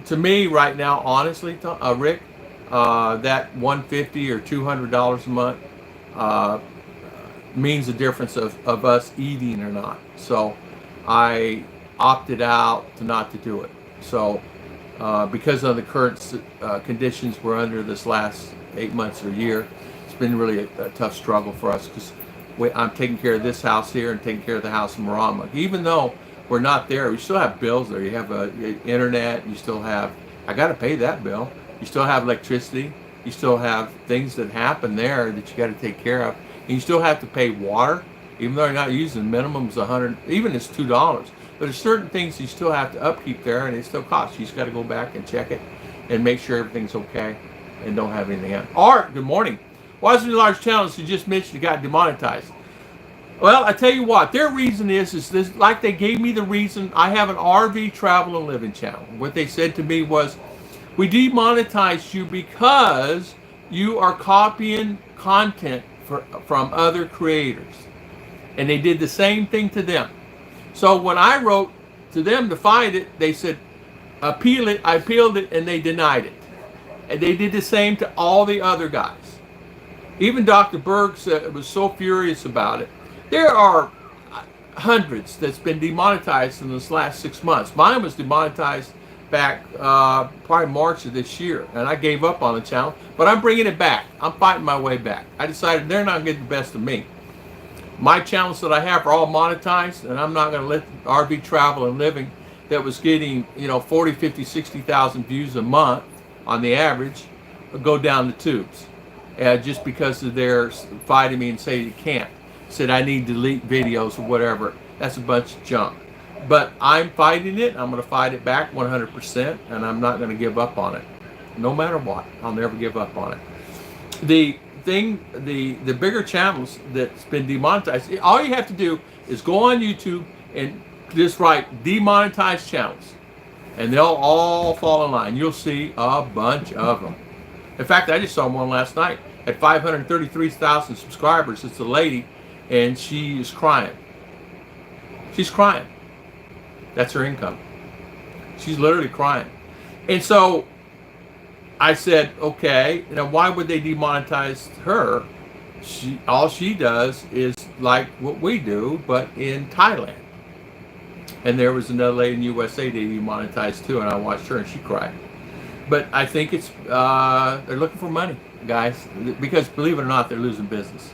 To me right now, honestly, Rick, that $150 or $200 a month means the difference of us eating or not. So I opted out not to do it. So because of the current conditions we're under this last 8 months or a year, it's been really a tough struggle for us, because I'm taking care of this house here and taking care of the house in Marama. Even though we're not there, we still have bills there. You have internet, you still have, I got to pay that bill. You still have electricity. You still have things that happen there that you got to take care of. And you still have to pay water, even though you're not using minimums $100, even it's $2. But there's certain things you still have to upkeep there, and it still costs. You just got to go back and check it and make sure everything's okay and don't have anything else. Art, good morning. Why is there large channels you just mentioned got demonetized? Well, I tell you what, their reason is this, like they gave me the reason. I have an RV travel and living channel. What they said to me was, we demonetized you because you are copying content from other creators. And they did the same thing to them. So when I wrote to them to fight it, they said, appeal it. I appealed it, and they denied it. And they did the same to all the other guys. Even Dr. Berg was so furious about it. There are hundreds that's been demonetized in this last 6 months. Mine was demonetized back probably March of this year, and I gave up on the channel, but I'm bringing it back. I'm fighting my way back. I decided they're not getting the best of me. My channels that I have are all monetized, and I'm not going to let RV travel and living that was getting 40, 50, 60,000 views a month on the average go down the tubes, just because of their fighting me and saying you can't. Said I need to delete videos or whatever. That's a bunch of junk. But I'm fighting it. I'm going to fight it back 100%, and I'm not going to give up on it. No matter what, I'll never give up on it. The bigger channels that's been demonetized, all you have to do is go on YouTube and just write demonetized channels, and they'll all fall in line. You'll see a bunch of them. In fact, I just saw one last night at 533,000 subscribers. It's a lady, and she is crying. She's crying. That's her income. She's literally crying. And so I said, okay, now why would they demonetize her? All she does is like what we do, but in Thailand. And there was another lady in USA they demonetized too, and I watched her and she cried. But I think it's they're looking for money, guys, because believe it or not, they're losing business.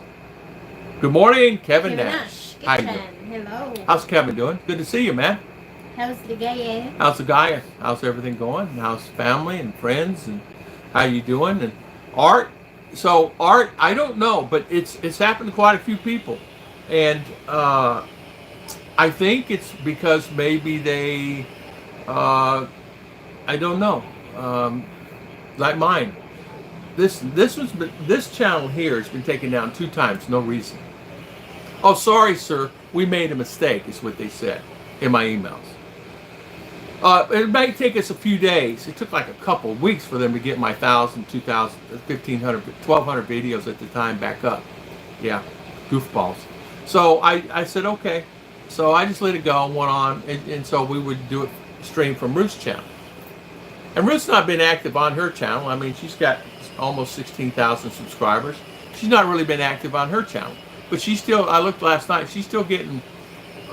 Good morning, Kevin Nash. How you doing? Hello. How's Kevin doing? Good to see you, man. How's the guy? How's the guy? How's everything going? How's family and friends, and how you doing? And Art. So Art, I don't know, but it's happened to quite a few people, and I think it's because maybe they, I don't know, like mine. This channel here has been taken down 2 times, no reason. Oh, sorry, sir, we made a mistake, is what they said in my emails. It might take us a few days. It took like a couple of weeks for them to get my 1,000, 2,000, 1,500, 1,200 videos at the time back up. Yeah, goofballs. So I said, okay. So I just let it go and went on. And so we would do it stream from Ruth's channel. And Ruth's not been active on her channel. I mean, she's got almost 16,000 subscribers. She's not really been active on her channel. But she's still, I looked last night, she's still getting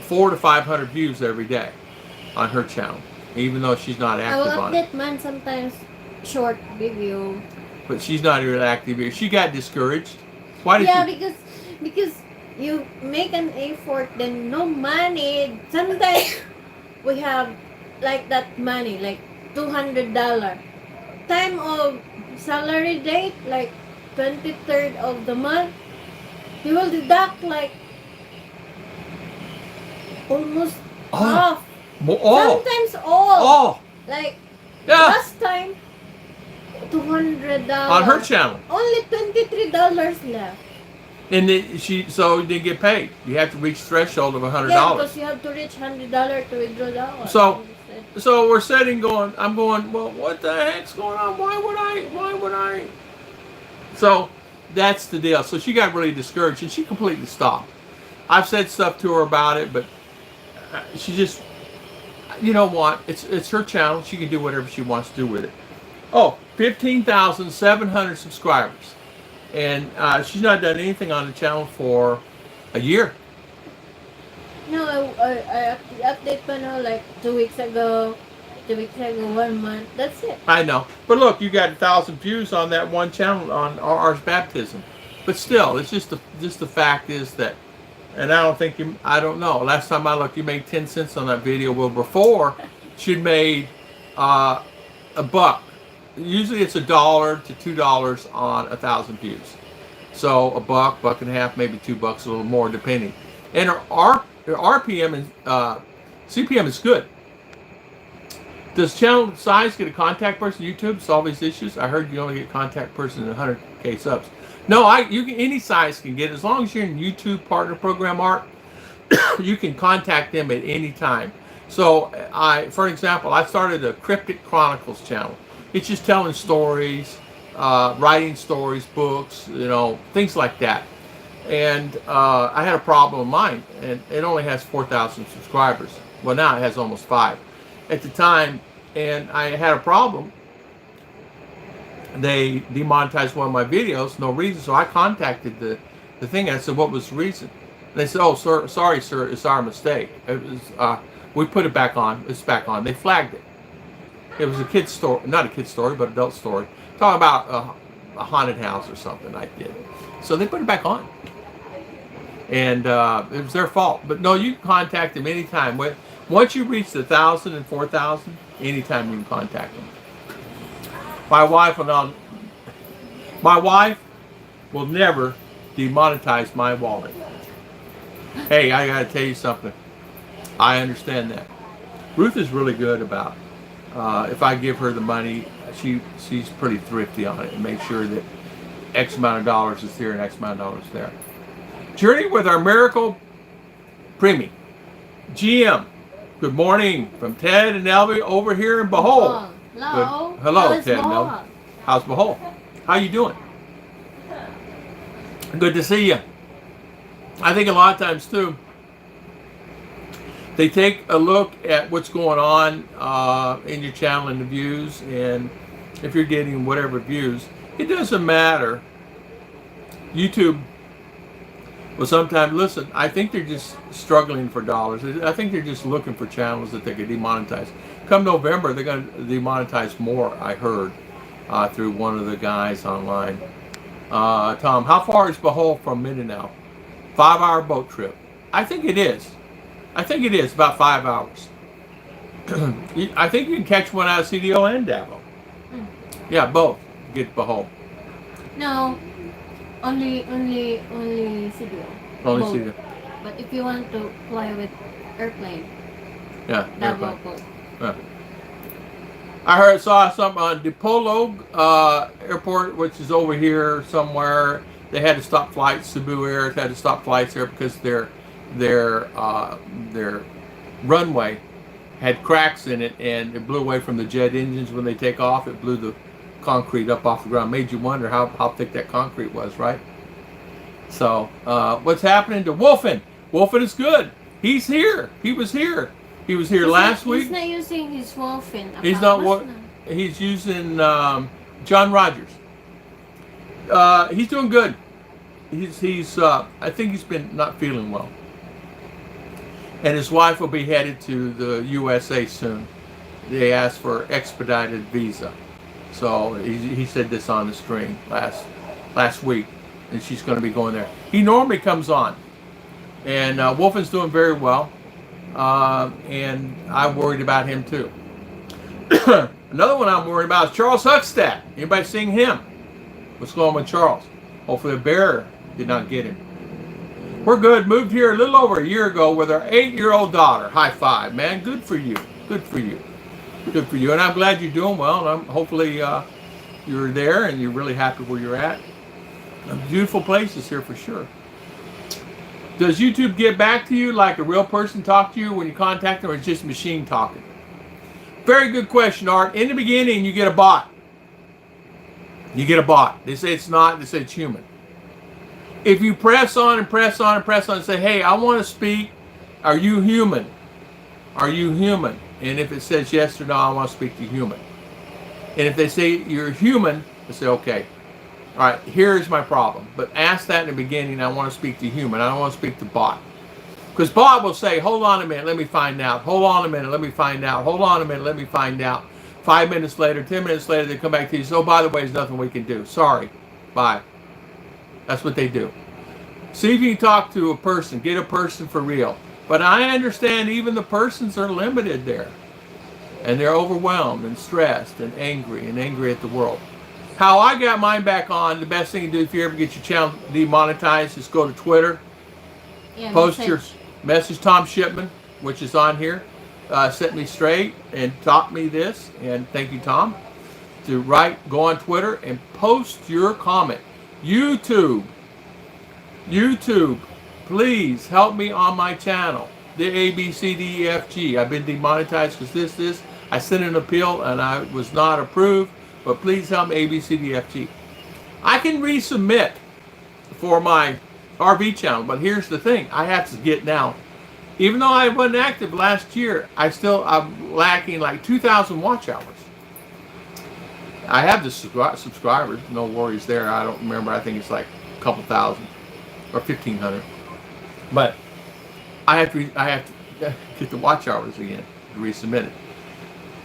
400 to 500 views every day on her channel, even though she's not active on it. I will update mine sometimes, short video. But she's not really active here. She got discouraged. Why did you? Because you make an effort, then no money. Sometimes we have like that money, like $200. Time of salary date, like 23rd of the month. You will deduct like almost half. Sometimes all. Like last time, $200 on her channel. Only $23 left. And so you didn't get paid. You have to reach threshold of $100. Yeah, because you have to reach $100 to withdraw that. So we're sitting going. I'm going. Well, what the heck's going on? Why would I? So that's the deal. So she got really discouraged and she completely stopped. I've said stuff to her about it, but she just, you know what? It's her channel. She can do whatever she wants to do with it. Oh, 15,700 subscribers. And she's not done anything on the channel for a year. No, I update pa now like 2 weeks ago, 1 month. That's it. I know. But look, you got 1,000 views on that one channel on R's baptism. But still, it's just the fact is that, and I don't know. Last time I looked, you made 10 cents on that video. Well, before, she'd made $1. Usually it's $1 to $2 on 1,000 views. So $1, $1.50, maybe $2, a little more depending. And her RPM and CPM is good. Does channel size get a contact person? YouTube solve these issues? I heard you only get contact person in 100K subs. No, any size can get, as long as you're in YouTube Partner Program Art, you can contact them at any time. So for example, I started a Cryptic Chronicles channel. It's just telling stories, writing stories, books, things like that. And I had a problem with mine, and it only has 4,000 subscribers. Well, now it has almost 5. At the time, and I had a problem. They demonetized one of my videos, no reason. So I contacted the thing. I said, "What was the reason?" And they said, "Oh, sir, sorry, sir, it's our mistake. It was we put it back on. It's back on." They flagged it. It was a kid's story, not a kid's story, but adult story. Talking about a haunted house or something I did. So they put it back on. And it was their fault. But no, you can contact them anytime. Once you reach the 1,000 and 4,000, anytime you can contact them. My wife will never demonetize my wallet. Hey, I gotta tell you something. I understand that. Ruth is really good about if I give her the money, she's pretty thrifty on it and make sure that X amount of dollars is here and X amount of dollars there. Journey with our miracle preemie. GM. Good morning from Ted and Elvie over here in Behold. Hello. Hello, Ted and Elvie. How's Behold? How you doing? Good to see you. I think a lot of times too, they take a look at what's going on in your channel and the views, and if you're getting whatever views, it doesn't matter. YouTube will sometimes, listen, I think they're just struggling for dollars. I think they're just looking for channels that they could demonetize. Come November, they're going to demonetize more, I heard, through one of the guys online. Tom, how far is Behold from Mindinao? 5-hour boat trip. I think it is. About 5 hours. I think you can catch one out of CDO and Davao. Yeah, both. Get Behold. No, only CDO. Only Boat. CDO. But if you want to fly with airplane, Yeah, Davao airplane. boat. Yeah. I saw something on Dipolog Airport, which is over here somewhere. They had to stop flights. Cebu Air had to stop flights there because their runway had cracks in it, and it blew away from the jet engines when they take off. It blew the concrete up off the ground. Made you wonder how thick that concrete was, right? So what's happening to Wolfen? Wolfen is good. He's here. He was here. He was here last week. He's not using his Wolfen account. He's not what he's using. John Rogers. He's doing good. He's I think he's been not feeling well. And his wife will be headed to the USA soon. They asked for expedited visa. So he said this on the stream last week, and she's going to be going there. He normally comes on, and Wolfen's doing very well, and I'm worried about him too. Another one I'm worried about is Charles Huckstadt. Anybody seeing him? What's going on with Charles? Hopefully the bear did not get him. We're good. Moved here a little over a year ago with our 8-year-old daughter. High five, man. Good for you. Good for you. Good for you. And I'm glad you're doing well. And hopefully you're there and you're really happy where you're at. Beautiful places here for sure. Does YouTube get back to you like a real person talk to you when you contact them, or it's just a machine talking? Very good question, Art. In the beginning, you get a bot. You get a bot. They say it's not. They say it's human. If you press on and press on and press on and say, hey, I want to speak, are you human? Are you human? And if it says yes or no, I want to speak to human. And if they say you're human, they say, okay. All right, here's my problem. But ask that in the beginning, I want to speak to human. I don't want to speak to bot. Because bot will say, hold on a minute, let me find out. Hold on a minute, let me find out. Hold on a minute, let me find out. 5 minutes later, 10 minutes later, they come back to you. So, by the way, there's nothing we can do. Sorry. Bye. That's what they do. See if you can talk to a person. Get a person for real. But I understand even the persons are limited there. And they're overwhelmed and stressed and angry at the world. How I got mine back on, the best thing to do if you ever get your channel demonetized is go to Twitter. Yeah, post your message, Tom Shipman, which is on here. Set me straight and taught me this. And thank you, Tom. To go on Twitter and post your comment. YouTube, please help me on my channel. The ABCDEFG. I've been demonetized because this. I sent an appeal and I was not approved. But please help me, ABCDEFG. I can resubmit for my RV channel, but here's the thing. I have to get now. Even though I wasn't active last year, I'm lacking like 2,000 watch hours. I have the subscribers, no worries there. I don't remember. I think it's like a couple thousand or 1,500. But I have to get the watch hours again to resubmit it.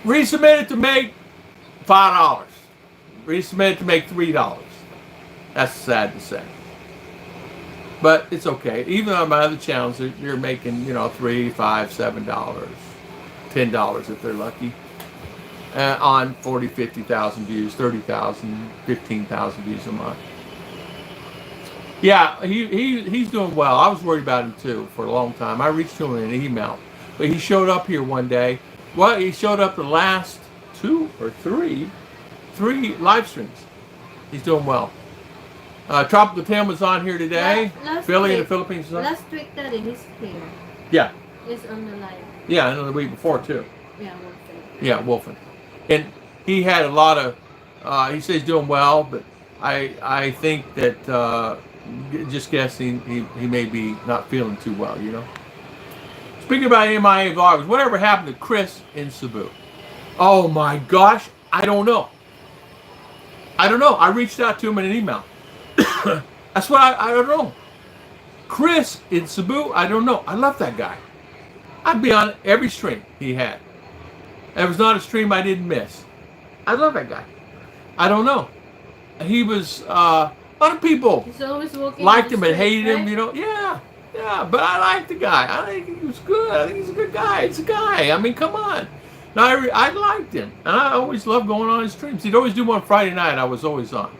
Resubmit it to make $5. Resubmit it to make $3. That's sad to say. But it's okay. Even on my other channels, they're making, $3, $5, $7, $10 if they're lucky. On 40, 50,000 views, 30,000, 15,000 views a month. Yeah, he's doing well. I was worried about him too for a long time. I reached to him in an email. But he showed up here one day. Well, he showed up the last 2 or 3 live streams. He's doing well. Tropical Tim was on here today. Philly in the Philippines is on. Last week that he's here. Yeah. He's on the live. Yeah, and the week before too. Yeah, Wolfen. Yeah, Wolfen. And he had a lot of, he says he's doing well, but I think that, just guessing, he may be not feeling too well, Speaking about MIA vloggers, whatever happened to Chris in Cebu? Oh my gosh, I don't know. I reached out to him in an email. That's what I don't know. Chris in Cebu, I don't know. I love that guy. I'd be on every stream he had. There was not a stream I didn't miss. I love that guy. I don't know. He was, a lot of people liked him and hated him, Yeah, but I like the guy. I think he was good. I think he's a good guy. It's a guy. I mean, come on. No, I liked him. And I always loved going on his streams. He'd always do one Friday night. I was always on.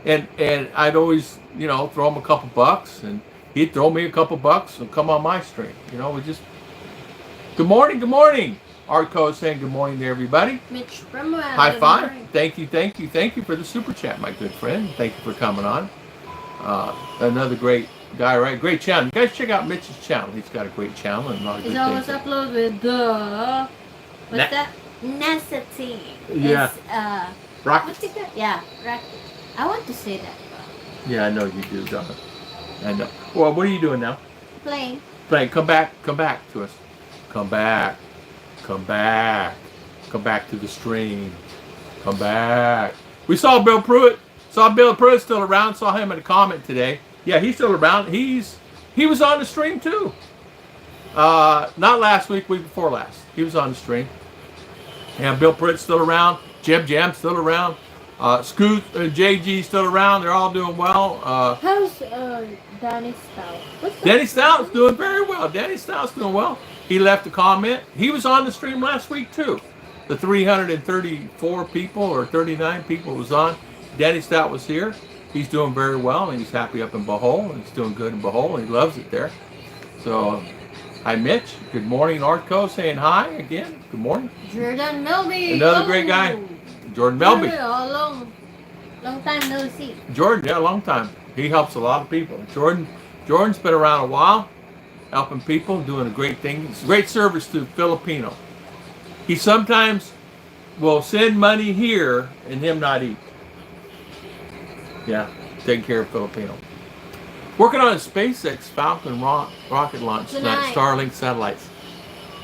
And I'd always, throw him a couple bucks. And he'd throw me a couple bucks and come on my stream. We just... Good morning. Arco is saying good morning to everybody. Mitch Brumwell. High five. Thank you for the super chat, my good friend. Thank you for coming on. Another great guy, right? Great channel. You guys check out Mitch's channel. He's got a great channel and a lot of good things. He's always upload with the What's that? Necessity. Yeah. Is, Rocket. what's it called? Yeah, racket. I want to say that. Yeah, I know you do, Donna. I know. Well, what are you doing now? Playing. Playing. Come back to us. Come back. Come back. Come back to the stream. Come back. We saw Bill Pruitt. Saw Bill Pruitt still around. Saw him in a comment today. Yeah, he's still around. He was on the stream too. Not last week before last. He was on the stream. Yeah, Bill Pruitt's still around. Jam still around. Scoot and JG still around. They're all doing well. How's Danny Stout? Danny Stout's doing very well. Danny Stout's doing well. He left a comment. He was on the stream last week too. The 334 people or 39 people was on. Danny Stout was here. He's doing very well, and he's happy up in Bohol, and he's doing good in Bohol, and he loves it there. So, hi Mitch. Good morning, Artco, saying hi again. Good morning. Jordan Melby. Another great guy. Jordan Melby. Long time no see. Jordan, yeah, a long time. He helps a lot of people. Jordan's been around a while, helping people, doing a great thing. It's a great service to Filipino. He sometimes will send money here and him not eat. Yeah, taking care of Filipino. Working on a SpaceX Falcon rocket launch tonight. Starlink satellites.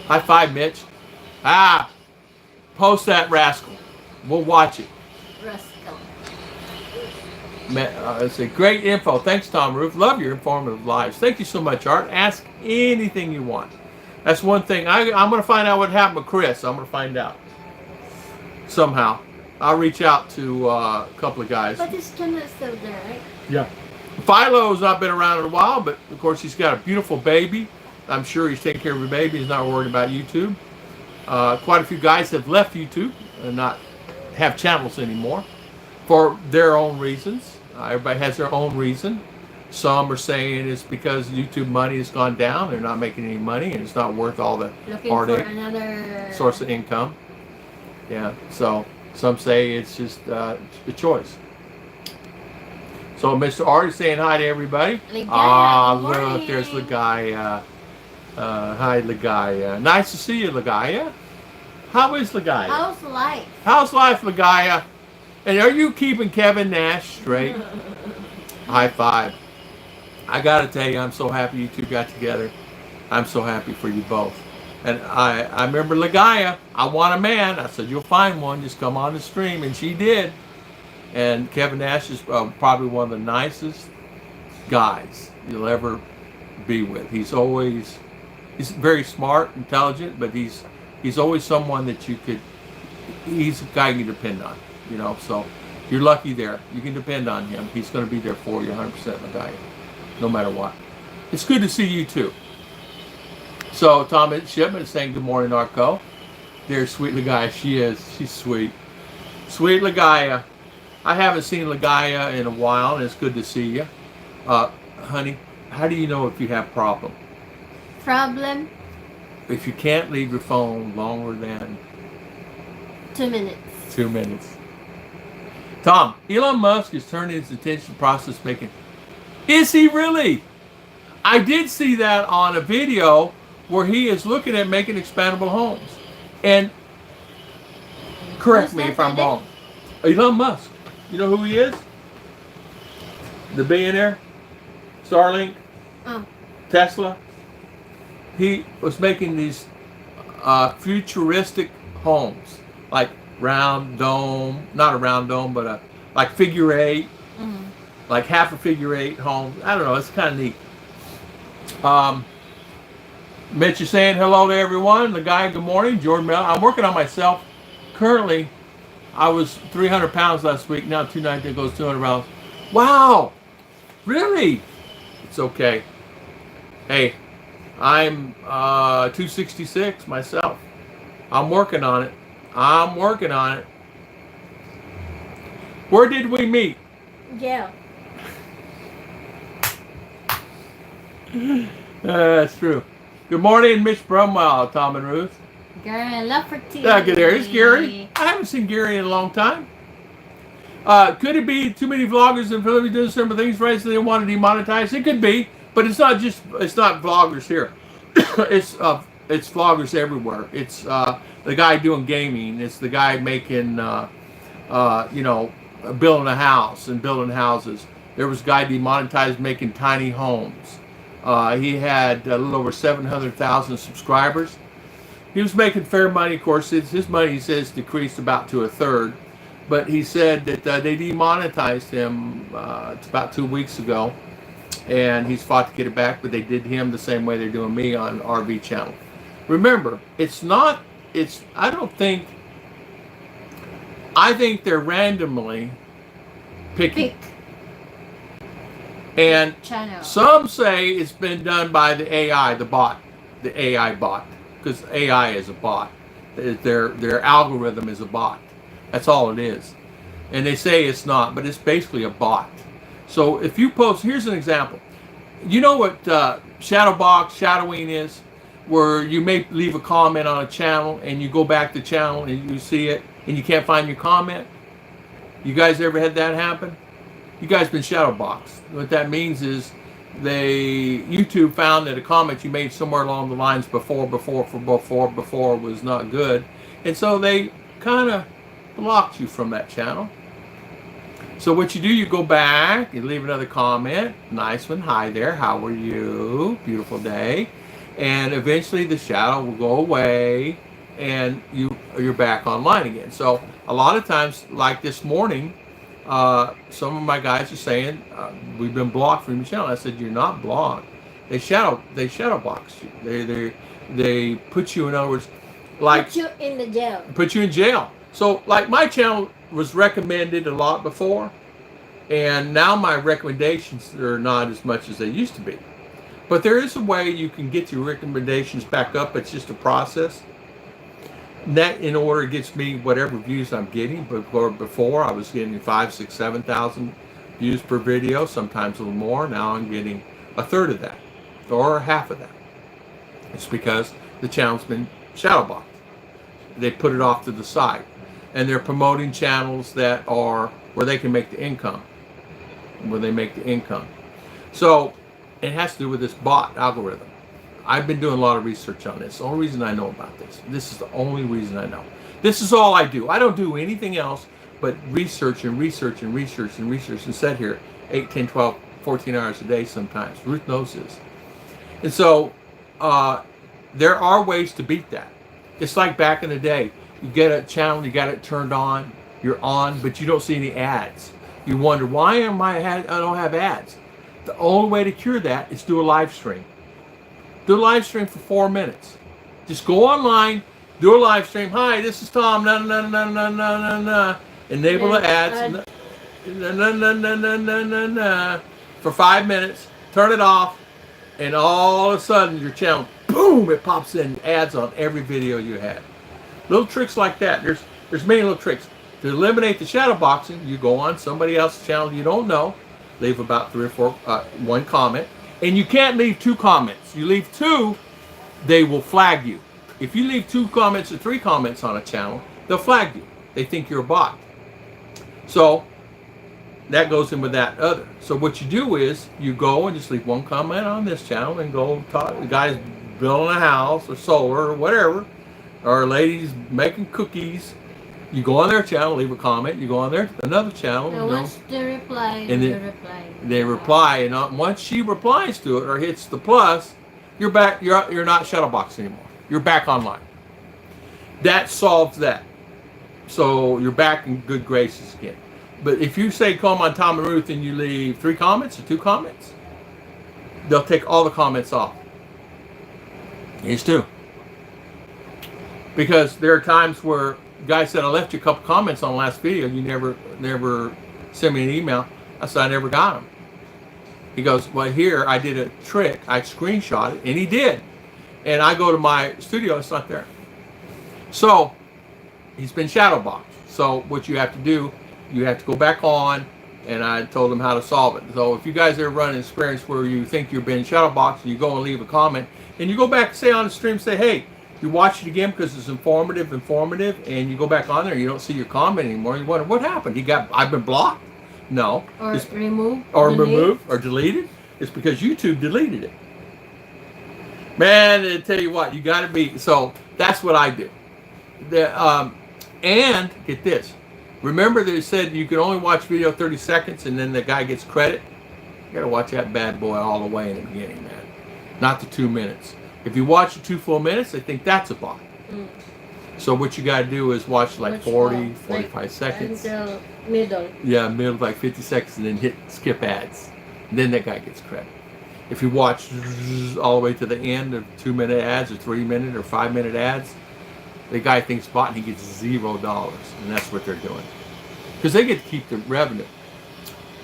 High five, Mitch. Post that rascal. We'll watch it. Rascal. It's a great info. Thanks, Tom Ruth. Love your informative lives. Thank you so much, Art. Ask anything you want. That's one thing. I'm going to find out what happened with Chris. I'm going to find out. Somehow. I'll reach out to a couple of guys. But his channel is still there, right? Yeah. Philo's not been around in a while, but of course he's got a beautiful baby. I'm sure he's taking care of a baby. He's not worried about YouTube. Quite a few guys have left YouTube and not have channels anymore for their own reasons. Everybody has their own reason. Some are saying it's because YouTube money has gone down. They're not making any money and it's not worth all the heartache. Another source of income. Yeah, so some say it's just a choice. So Mr. Art is saying hi to everybody. Look, there's Ligaya. Hi, Ligaya. Nice to see you, Ligaya. How is Ligaya? How's life? How's life, Ligaya? And are you keeping Kevin Nash straight? High five. I gotta tell you, I'm so happy you two got together. I'm so happy for you both. And I remember Ligaya, I want a man. I said, you'll find one, just come on the stream. And she did. And Kevin Nash is probably one of the nicest guys you'll ever be with. He's very smart, intelligent, but he's always someone that he's a guy you can depend on, you know. So you're lucky there. You can depend on him. He's going to be there for you 100% Ligaya, no matter what. It's good to see you too. So Tom Shipman is saying good morning, Arco. There's sweet Ligaya. She's sweet. Sweet Ligaya. I haven't seen Ligaya in a while, and it's good to see you. Honey, how do you know if you have problem? Problem? If you can't leave your phone longer than 2 minutes. 2 minutes. Tom, Elon Musk is turning his attention to process making. Is he really? I did see that on a video where he is looking at making expandable homes. And correct me if I'm wrong. Elon Musk. You know who he is? The billionaire? Starlink? Tesla? He was making these futuristic homes. Like round dome. Not a round dome, but like figure eight. Mm-hmm. Like half a figure eight home. I don't know. It's kind of neat. Mitch is saying hello to everyone. The guy, good morning. Jordan Mel. I'm working on myself. Currently, I was 300 pounds last week. Now 290 goes 200 pounds. Wow. Really? It's okay. Hey, I'm 266 myself. I'm working on it. Where did we meet? Yeah. That's true. Good morning, Mitch Brumwell, Tom and Ruth. Gary, love for tea. Good there. It's Gary. I haven't seen Gary in a long time. Could it be too many vloggers in Philippines doing some things right so they want to demonetize? It could be, but it's not vloggers here. It's it's vloggers everywhere. It's the guy doing gaming. It's the guy making, building a house and building houses. There was a guy demonetized making tiny homes. He had a little over 700,000 subscribers. He was making fair money. Of course, his money, he says, decreased about to a third. But he said that they demonetized him it's about 2 weeks ago. And he's fought to get it back, but they did him the same way they're doing me on RV channel. Remember, I think they're randomly picking. And Channel. Some say it's been done by the AI, the AI bot, because AI is a bot. Their algorithm is a bot. That's all it is. And they say it's not, but it's basically a bot. So if you post, here's an example. You know what shadowing is? Where you may leave a comment on a channel and you go back to the channel and you see it and you can't find your comment. You guys ever had that happen? You guys been shadow boxed. What that means is YouTube found that a comment you made somewhere along the lines before was not good. And so they kind of blocked you from that channel. So what you do, you go back, you leave another comment, nice one, hi there, how are you, beautiful day, and eventually the shadow will go away and you're back online again. So a lot of times, like this morning, some of my guys are saying, we've been blocked from your channel. I said, you're not blocked. They shadow box you. They put you, in other words, like put you in the jail. Put you in jail. So like my channel was recommended a lot before, and now my recommendations are not as much as they used to be. But there is a way you can get your recommendations back up. It's just a process. That in order gets me whatever views I'm getting. Before I was getting 5, 6, 7,000 views per video, sometimes a little more. Now I'm getting a third of that or half of that. It's because the channel's been shadow boxed. They put it off to the side. And they're promoting channels that are where they can make the income. So it has to do with this bot algorithm. I've been doing a lot of research on this. The only reason I know about this. This is the only reason I know. This is all I do. I don't do anything else but research and sit here 8, 10, 12, 14 hours a day sometimes. Ruth knows this. And so there are ways to beat that. It's like back in the day. You get a channel, you got it turned on, you're on, but you don't see any ads. You wonder, why I don't have ads? The only way to cure that is do a live stream. Do a live stream for 4 minutes. Just go online, do a live stream. Hi, this is Tom. Enable the ads. For 5 minutes. Turn it off, and all of a sudden your channel, boom! It pops in ads on every video you had. Little tricks like that. There's many little tricks. To eliminate the shadow boxing, you go on somebody else's channel you don't know, leave about 3 or 4, one comment, and you can't leave 2 comments. You leave 2, they will flag you. If you leave 2 comments or 3 comments on a channel, they'll flag you. They think you're a bot. So that goes in with that other. So what you do is you go and just leave 1 comment on this channel and go talk. The guy's building a house or solar or whatever, or a lady's making cookies. You go on their channel, leave a comment. You go on their another channel. And once they reply, and they reply, and once she replies to it or hits the plus, you're back. You're not shadowboxing anymore. You're back online. That solves that. So you're back in good graces again. But if you say come on Tom and Ruth and you leave 3 comments or 2 comments, they'll take all the comments off. Here's 2. Because there are times where guy said, I left you a couple comments on the last video. You never sent me an email. I said, I never got them. He goes, well, here I did a trick. I screenshot it, and he did. And I go to my studio, it's not there. So he's been shadow boxed. So what you have to do, you have to go back on, and I told him how to solve it. So if you guys ever run an experience where you think you've been shadow boxed, and you go and leave a comment, and you go back and say on the stream, say, hey, you watch it again because it's informative, and you go back on there and you don't see your comment anymore. You wonder, what happened? I've been blocked? No. Or removed. Or removed or deleted. It's because YouTube deleted it. Man, I tell you what, you got to be. So that's what I do. And get this. Remember that it said you can only watch video 30 seconds and then the guy gets credit? You got to watch that bad boy all the way in the beginning, man. Not the 2 minutes. If you watch the 2 full minutes, they think that's a bot. So what you got to do is watch like 40, 45 seconds. Until middle. Yeah, middle like 50 seconds and then hit skip ads. And then that guy gets credit. If you watch all the way to the end of 2-minute ads or 3-minute or 5-minute ads, the guy thinks bot and he gets $0. And that's what they're doing. Because they get to keep the revenue.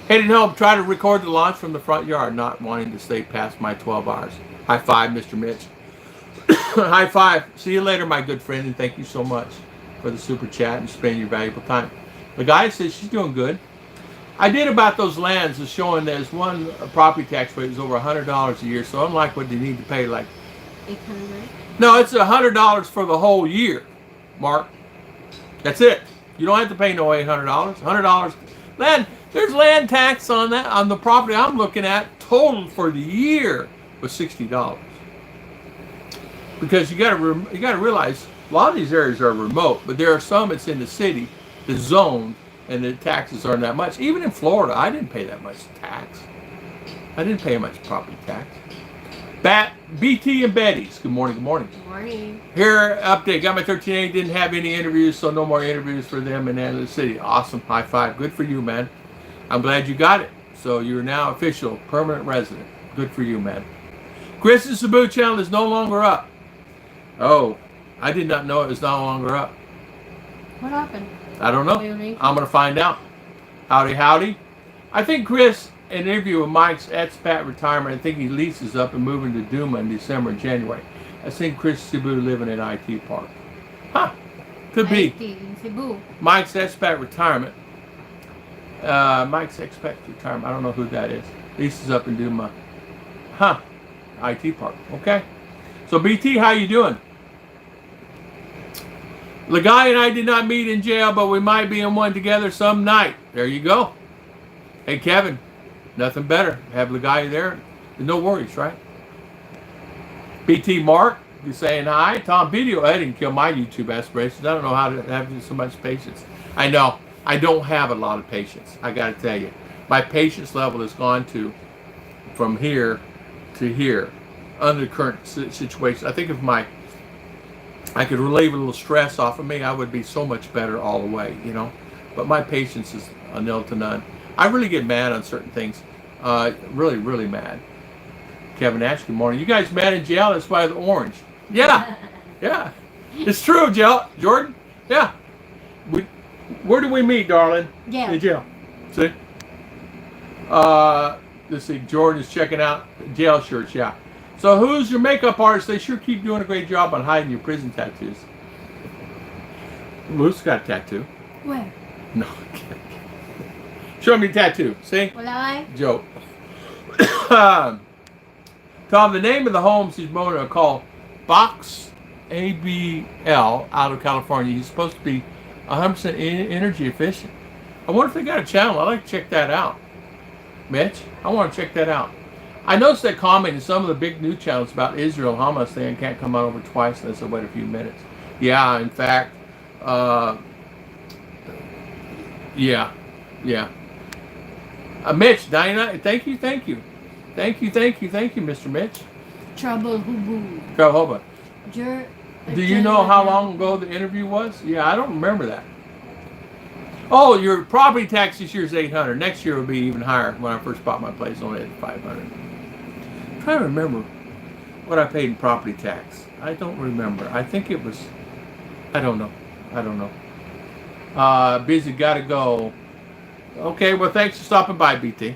Heading home, try to record the launch from the front yard, not wanting to stay past my 12 hours. High five, Mr. Mitch. High five. See you later, my good friend, and thank you so much for the super chat and spending your valuable time. The guy says she's doing good. I did about those lands is showing there's one property tax rate is over $100 a year, so unlike what they need to pay like 800. No, it's $100 for the whole year, Mark. That's it. You don't have to pay no $800. $100 land. There's land tax on that on the property I'm looking at. Total for the year was $60. Because you got to realize a lot of these areas are remote, but there are some that's in the city, the zone, and the taxes aren't that much. Even in Florida, I didn't pay that much tax. I didn't pay much property tax. BT and Betty's. Good morning. Good morning. Good morning. Here, update. Got my 13A. Didn't have any interviews, so no more interviews for them in the city. Awesome. High five. Good for you, man. I'm glad you got it. So you're now official, permanent resident. Good for you, man. Chris's Cebu channel is no longer up. Oh, I did not know it was no longer up. What happened? I don't know. I'm going to find out. Howdy, howdy. I think Chris, an interview with Mike's expat retirement, I think he leases up and moving to Duma in December and January. I think Chris Cebu living in IT Park. Huh. Could be. IT in Cebu. Mike's expat retirement. Mike's expat retirement. I don't know who that is. Leases up in Duma. Huh. IT Park. Okay. So BT, how you doing? The guy and I did not meet in jail, but we might be in one together some night. There you go. Hey, Kevin, nothing better. Have the guy there. No worries, right? BT Mark, you saying hi. Tom Video, I didn't kill my YouTube aspirations. I don't know how to have so much patience. I know. I don't have a lot of patience. I got to tell you. My patience level has gone to from here to here under the current situation. I think if I could relieve a little stress off of me, I would be so much better all the way, you know. But my patience is a nil to none. I really get mad on certain things. Really, really mad. Kevin Ash, good morning. You guys mad in jail? That's why the orange. Yeah. Yeah. It's true, Jordan. Yeah. Where do we meet, darling? Yeah. In jail. See? Let's see. Jordan is checking out jail shirts, yeah. So who's your makeup artist? They sure keep doing a great job on hiding your prison tattoos. Ruth's got a tattoo. Where? No. Show me the tattoo. See? Wala ay? Joke. Tom, the name of the homes he's going to call Box ABL out of California. He's supposed to be 100% energy efficient. I wonder if they got a channel. I'd like to check that out. Mitch, I want to check that out. I noticed that comment in some of the big news channels about Israel and Hamas saying can't come out over twice unless I wait a few minutes. Yeah, in fact, yeah. Mitch, Diana, thank you, Mr. Mitch. Trouble Hubu. Trouble Hubu. Do you know how long ago the interview was? Yeah, I don't remember that. Oh, your property tax this year is $800. Next year will be even higher. When I first bought my place, only at $500. I'm trying to remember what I paid in property tax. I don't remember. I think it was. I don't know. Busy, gotta go. Okay, well, thanks for stopping by, BT.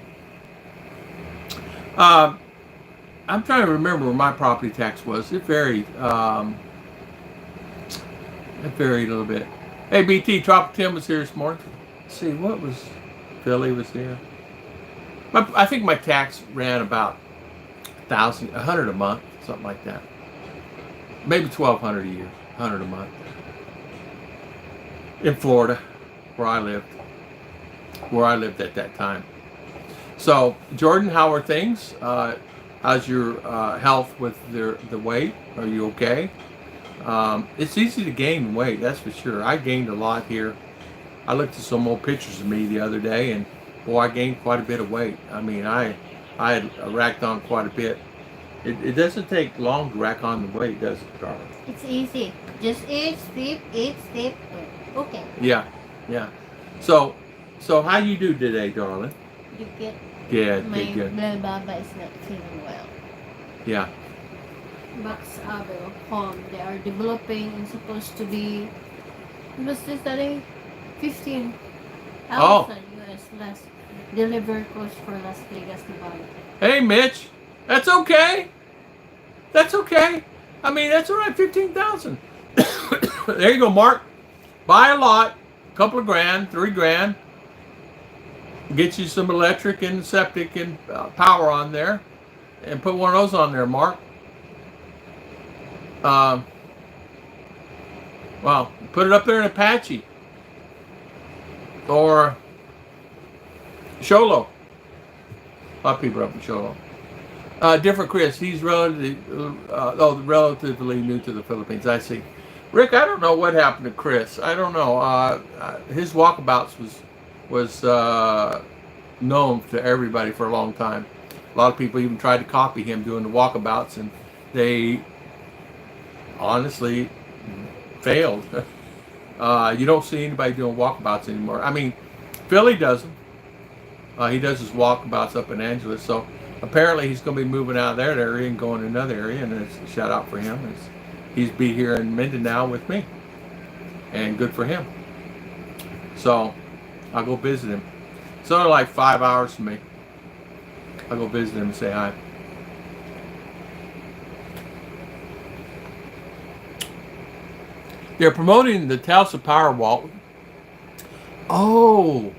I'm trying to remember where my property tax was. It varied. It varied a little bit. Hey, BT, Tropic Tim was here this morning. Let's see, what was... Philly was here. I think my tax ran about $100 a month, something like that. Maybe $1,200 a year, $100 a month. In Florida, where I lived at that time. So, Jordan, how are things? How's your health with the weight? Are you okay? It's easy to gain weight, that's for sure. I gained a lot here. I looked at some old pictures of me the other day, and boy, I gained quite a bit of weight. I mean, I had racked on quite a bit. It doesn't take long to rack on the weight, does it, Carla? It's easy. Just eat, sleep. Okay. Yeah, yeah. So how you do today, darling? You get Good, my good. Alibaba is not feeling well. Yeah. Expandable home. They are developing and supposed to be. What's this study? 15,000 US less delivery cost for Las Vegas, Nevada. Hey, Mitch, that's okay. That's okay. I mean, that's all right. 15,000. There you go, Mark. Buy a lot, couple of grand, $3,000. Get you some electric and septic and power on there, and put one of those on there, Mark. Well, put it up there in Apache or Sholo. A lot of people are up in Sholo. Different Chris. He's relatively new to the Philippines. I see. Rick, I don't know what happened to Chris. I don't know. His walkabouts was known to everybody for a long time. A lot of people even tried to copy him doing the walkabouts, and they honestly failed. You don't see anybody doing walkabouts anymore. I mean, Philly does them. He does his walkabouts up in Angeles, so apparently he's going to be moving out of that area and going to another area, and it's a shout out for him. He's be here in Mindinao with me, and good for him. So I'll go visit him. It's only like 5 hours from me. I'll go visit him and say hi. They're promoting the Tesla Powerwall. Oh,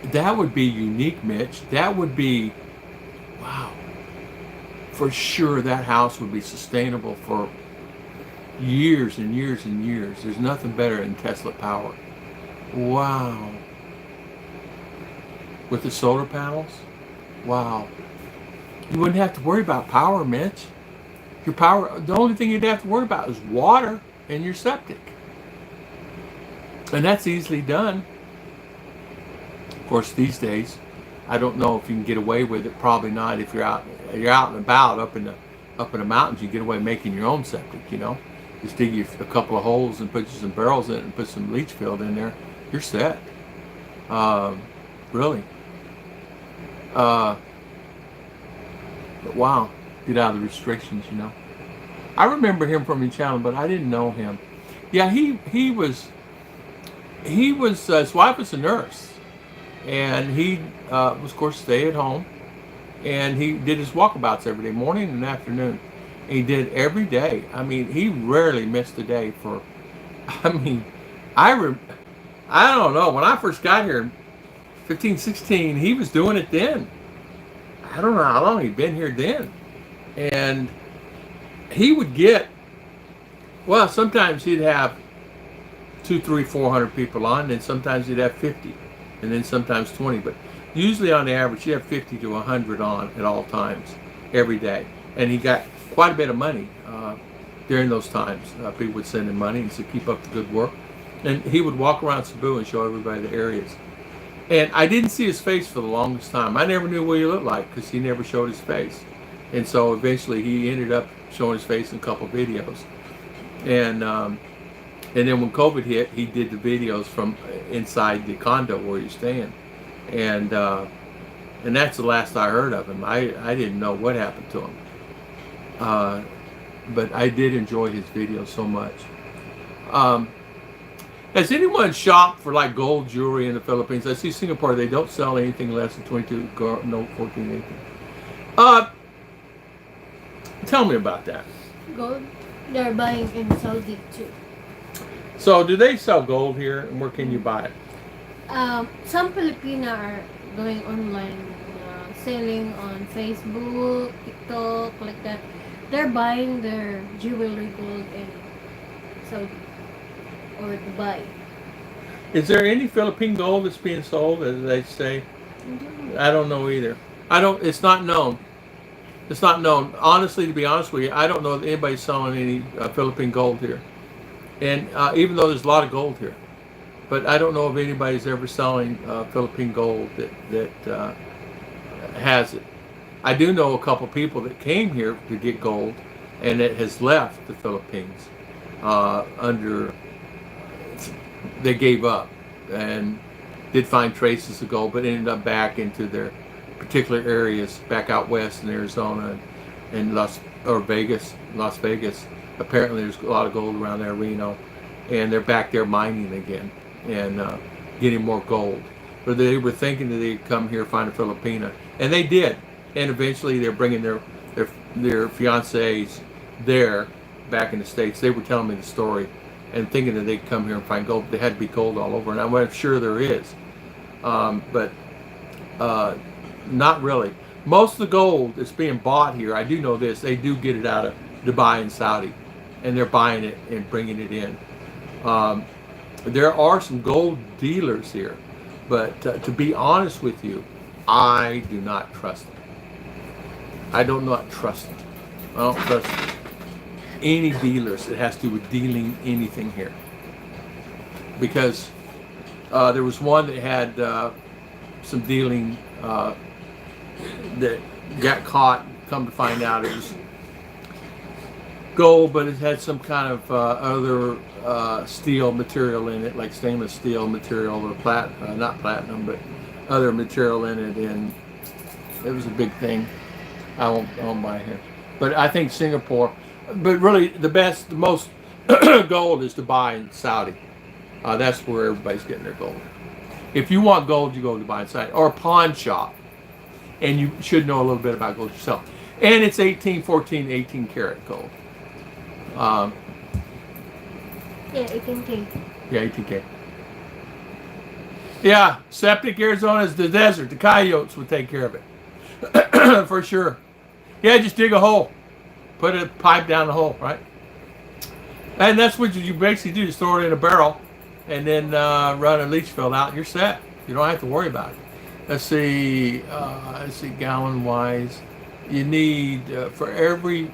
that would be unique, Mitch. That would be, wow. For sure, that house would be sustainable for years and years and years. There's nothing better than Tesla power. Wow. With the solar panels? Wow. You wouldn't have to worry about power, Mitch. Your power, the only thing you'd have to worry about is water and your septic. And that's easily done. Of course, these days, I don't know if you can get away with it. Probably not. If you're out and about up in the mountains, you get away making your own septic. You know, just dig you a couple of holes and put you some barrels in it and put some leach field in there. You're set. Really. But wow, get out of the restrictions. You know, I remember him from your channel, but I didn't know him. Yeah, he was. His wife was a nurse. And he was, of course, stay at home. And he did his walkabouts every day, morning and afternoon. And he did every day. I mean, he rarely missed a day for, I mean, I don't know. When I first got here, 15, 16, he was doing it then. I don't know how long he'd been here then. And he would get, well, sometimes he'd have 200, 300, 400 people on, and sometimes he'd have 50. And then sometimes 20, but usually on the average, you have 50 to 100 on at all times, every day. And he got quite a bit of money during those times. People would send him money and say, keep up the good work. And he would walk around Cebu and show everybody the areas. And I didn't see his face for the longest time. I never knew what he looked like because he never showed his face. And so eventually he ended up showing his face in a couple of videos. And then when COVID hit, he did the videos from inside the condo where he's staying. And that's the last I heard of him. I didn't know what happened to him. But I did enjoy his videos so much. Has anyone shopped for like gold jewelry in the Philippines? I see Singapore, they don't sell anything less than 22, no 14, 18. Tell me about that. Gold, they're buying in Saudi too. So do they sell gold here, and where can you buy it? Some Filipina are going online, selling on Facebook, TikTok, like that. They're buying their jewelry gold in Saudi or Dubai. Is there any Philippine gold that's being sold, as they say? Mm-hmm. I don't know either. It's not known. It's not known. Honestly, to be honest with you, I don't know that anybody's selling any Philippine gold here. And even though there's a lot of gold here, but I don't know if anybody's ever selling Philippine gold that has it. I do know a couple people that came here to get gold, and it has left the Philippines they gave up and did find traces of gold, but ended up back into their particular areas, back out west in Arizona and Las Vegas. Apparently there's a lot of gold around there, Reno, and they're back there mining again and getting more gold. But they were thinking that they'd come here, find a Filipina, and they did. And eventually they're bringing their fiancés there back in the States. They were telling me the story and thinking that they'd come here and find gold. There had to be gold all over, and I'm sure there is, but not really. Most of the gold that's being bought here, I do know this, they do get it out of Dubai and Saudi, and they're buying it and bringing it in. There are some gold dealers here, but to be honest with you, I do not trust them. I do not trust them. I don't trust any dealers that has to do with dealing anything here. Because there was one that had some dealing that got caught. Come to find out it was gold, but it had some kind of other steel material in it, like stainless steel material or not platinum, but other material in it, and it was a big thing. I won't buy here. But I think Singapore, but really the most gold is Dubai and Saudi. That's where everybody's getting their gold. If you want gold, you go to Dubai and Saudi, or a pawn shop. And you should know a little bit about gold yourself. And it's 18 karat gold. Yeah, 18K. Yeah, 18K. Yeah, septic Arizona is the desert. The coyotes would take care of it. For sure. Yeah, just dig a hole. Put a pipe down the hole, right? And that's what you basically do. Just throw it in a barrel and then run a leach field out and you're set. You don't have to worry about it. Let's see gallon wise. You need, for every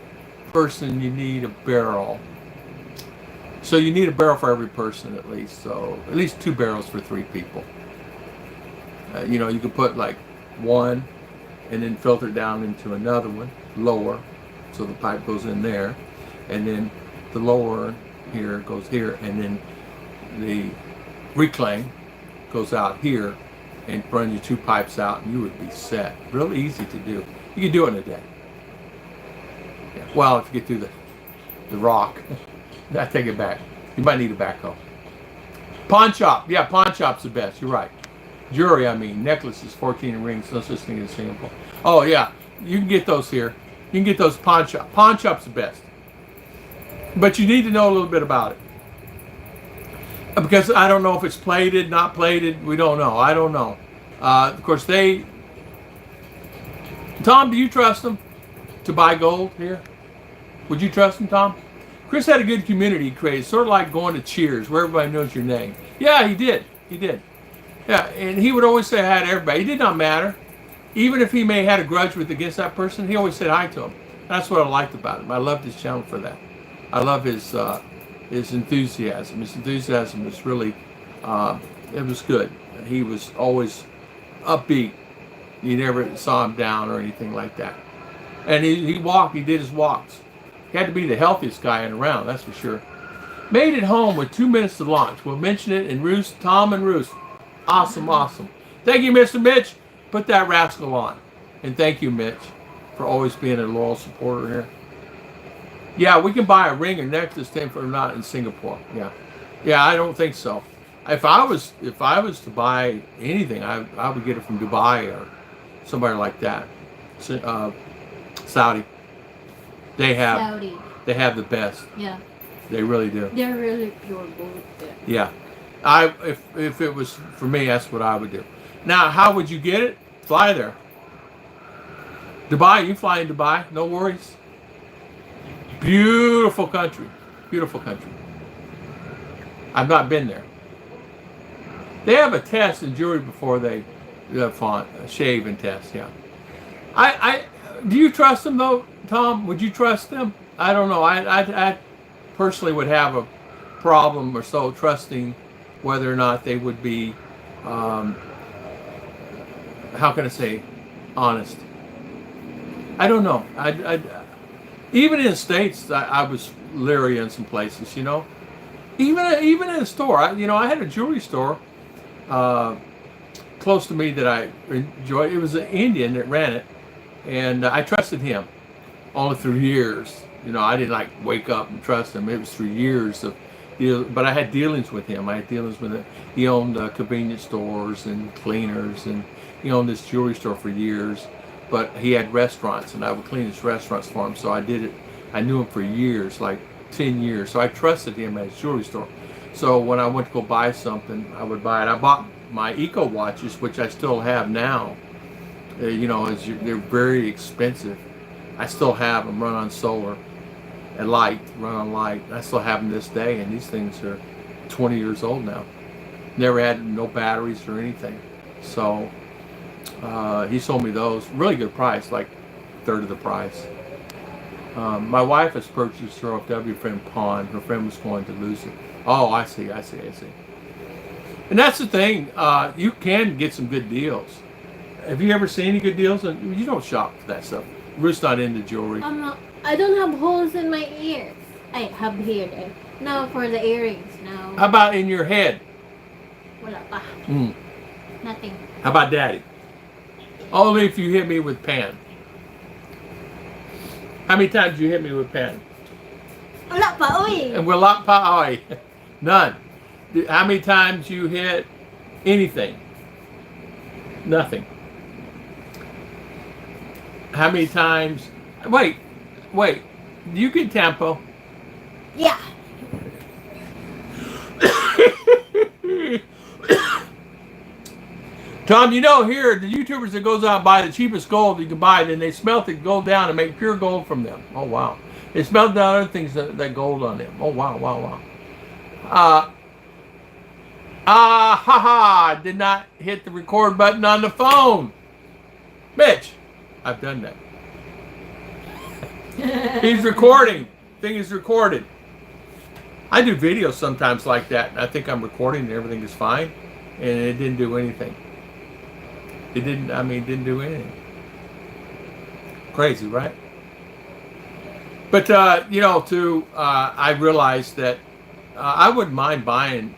person, you need a barrel. So you need a barrel for every person at least. So at least 2 barrels for 3 people. You can put like one and then filter down into another one, lower. So the pipe goes in there. And then the lower here goes here. And then the reclaim goes out here and run your 2 pipes out and you would be set. Real easy to do. You can do it in a day. Yeah. Well, if you get through the rock, I take it back. You might need a backhoe. Pawn shop. Yeah, pawn shop's the best. You're right. Jewelry, necklaces, 14 rings, no such thing in Singapore. Oh yeah, you can get those here. You can get those pawn shop. Pawn shop's the best. But you need to know a little bit about it. Because I don't know if it's plated, not plated. We don't know. I don't know. Of course, Tom, do you trust them to buy gold here? Would you trust them, Tom? Chris had a good community created, sort of like going to Cheers, where everybody knows your name. Yeah, he did. He did. Yeah, and he would always say hi to everybody. It did not matter. Even if he may have had a grudge against that person, he always said hi to him. That's what I liked about him. I loved his channel for that. I love his enthusiasm. His enthusiasm was really, it was good. He was always upbeat. You never saw him down or anything like that. And he did his walks. He had to be the healthiest guy in around, that's for sure. Made it home with 2 minutes to launch. We'll mention it in Tom and Ruth. Awesome, awesome. Thank you, Mr. Mitch. Put that rascal on. And thank you, Mitch, for always being a loyal supporter here. Yeah, we can buy a ring or necklace for not in Singapore. Yeah, I don't think so. If I was to buy anything, I would get it from Dubai or somewhere like that. Saudi. They have the best. Yeah. They really do. They're really pure gold. Yeah. If it was for me, that's what I would do. Now, how would you get it? Fly there. Dubai, you fly in Dubai, no worries. Beautiful country. Beautiful country. I've not been there. They have a test in jewelry before they shave and test, yeah. Do you trust them though, Tom? Would you trust them? I don't know. I personally would have a problem or so trusting whether or not they would be, how can I say, honest. I don't know. Even in the States, I was leery in some places, you know. Even in a store, I had a jewelry store close to me that I enjoyed. It was an Indian that ran it, and I trusted him only through years. I didn't like wake up and trust him. It was through years of deal, but I had dealings with him. I had dealings with it. He owned convenience stores and cleaners, and he owned this jewelry store for years. But he had restaurants, and I would clean his restaurants for him. So I did it. I knew him for years, like 10 years. So I trusted him at his jewelry store. So when I went to go buy something, I would buy it. I bought my Eco watches, which I still have now. They're very expensive. I still have them, run on solar and run on light. I still have them this day, and these things are 20 years old now. Never had no batteries or anything. So he sold me those, really good price, like a third of the price. My wife has purchased her OFW friend pawn. Her friend was going to lose it. Oh, I see. And that's the thing. You can get some good deals. Have you ever seen any good deals? You don't shop for that stuff. Ruth's not into jewelry. I don't have holes in my ears. I have here. No, for the earrings. No. How about in your head? Wala pa. Nothing. How about daddy? Only if you hit me with pan. How many times did you hit me with pan? Wala pa, oy. And wala pa, oy. None. How many times you hit anything? Nothing. How many times? Wait. Do you get Tampo? Yeah. Tom, here, the YouTubers that goes out and buy the cheapest gold you can buy, then they smelt the gold down and make pure gold from them. Oh, wow. They smelt down other things that gold on them. Oh, wow. Did not hit the record button on the phone. Mitch, I've done that. He's recording. Thing is recorded. I do videos sometimes like that, and I think I'm recording and everything is fine, and it didn't do anything. It didn't do anything. Crazy, right? But, I realized that I wouldn't mind buying